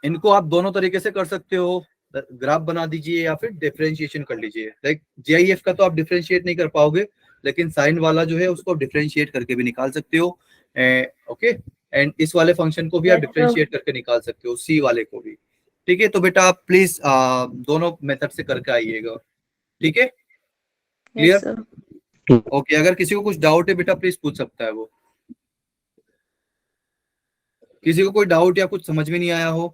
इनको आप दोनों तरीके से कर सकते हो, ग्राफ बना दीजिए या फिर डिफरेंशिएशन कर लीजिए। लाइक जीआईएफ का तो आप डिफरेंशिएट नहीं कर पाओगे, लेकिन साइन वाला जो है उसको आप डिफरेंशिएट करके भी निकाल सकते हो, ओके। एंड इस वाले फंक्शन को भी आप Yes, sir. डिफरेंशिएट करके निकाल सकते हो, सी वाले को भी, ठीक है। तो बेटा आप प्लीज दोनों मेथड से करके आइएगा, ठीक है, यस क्लियर? सर। ओके, अगर किसी को कुछ डाउट है बेटा प्लीज पूछ सकता है वो। किसी को कोई डाउट या कुछ समझ में नहीं आया हो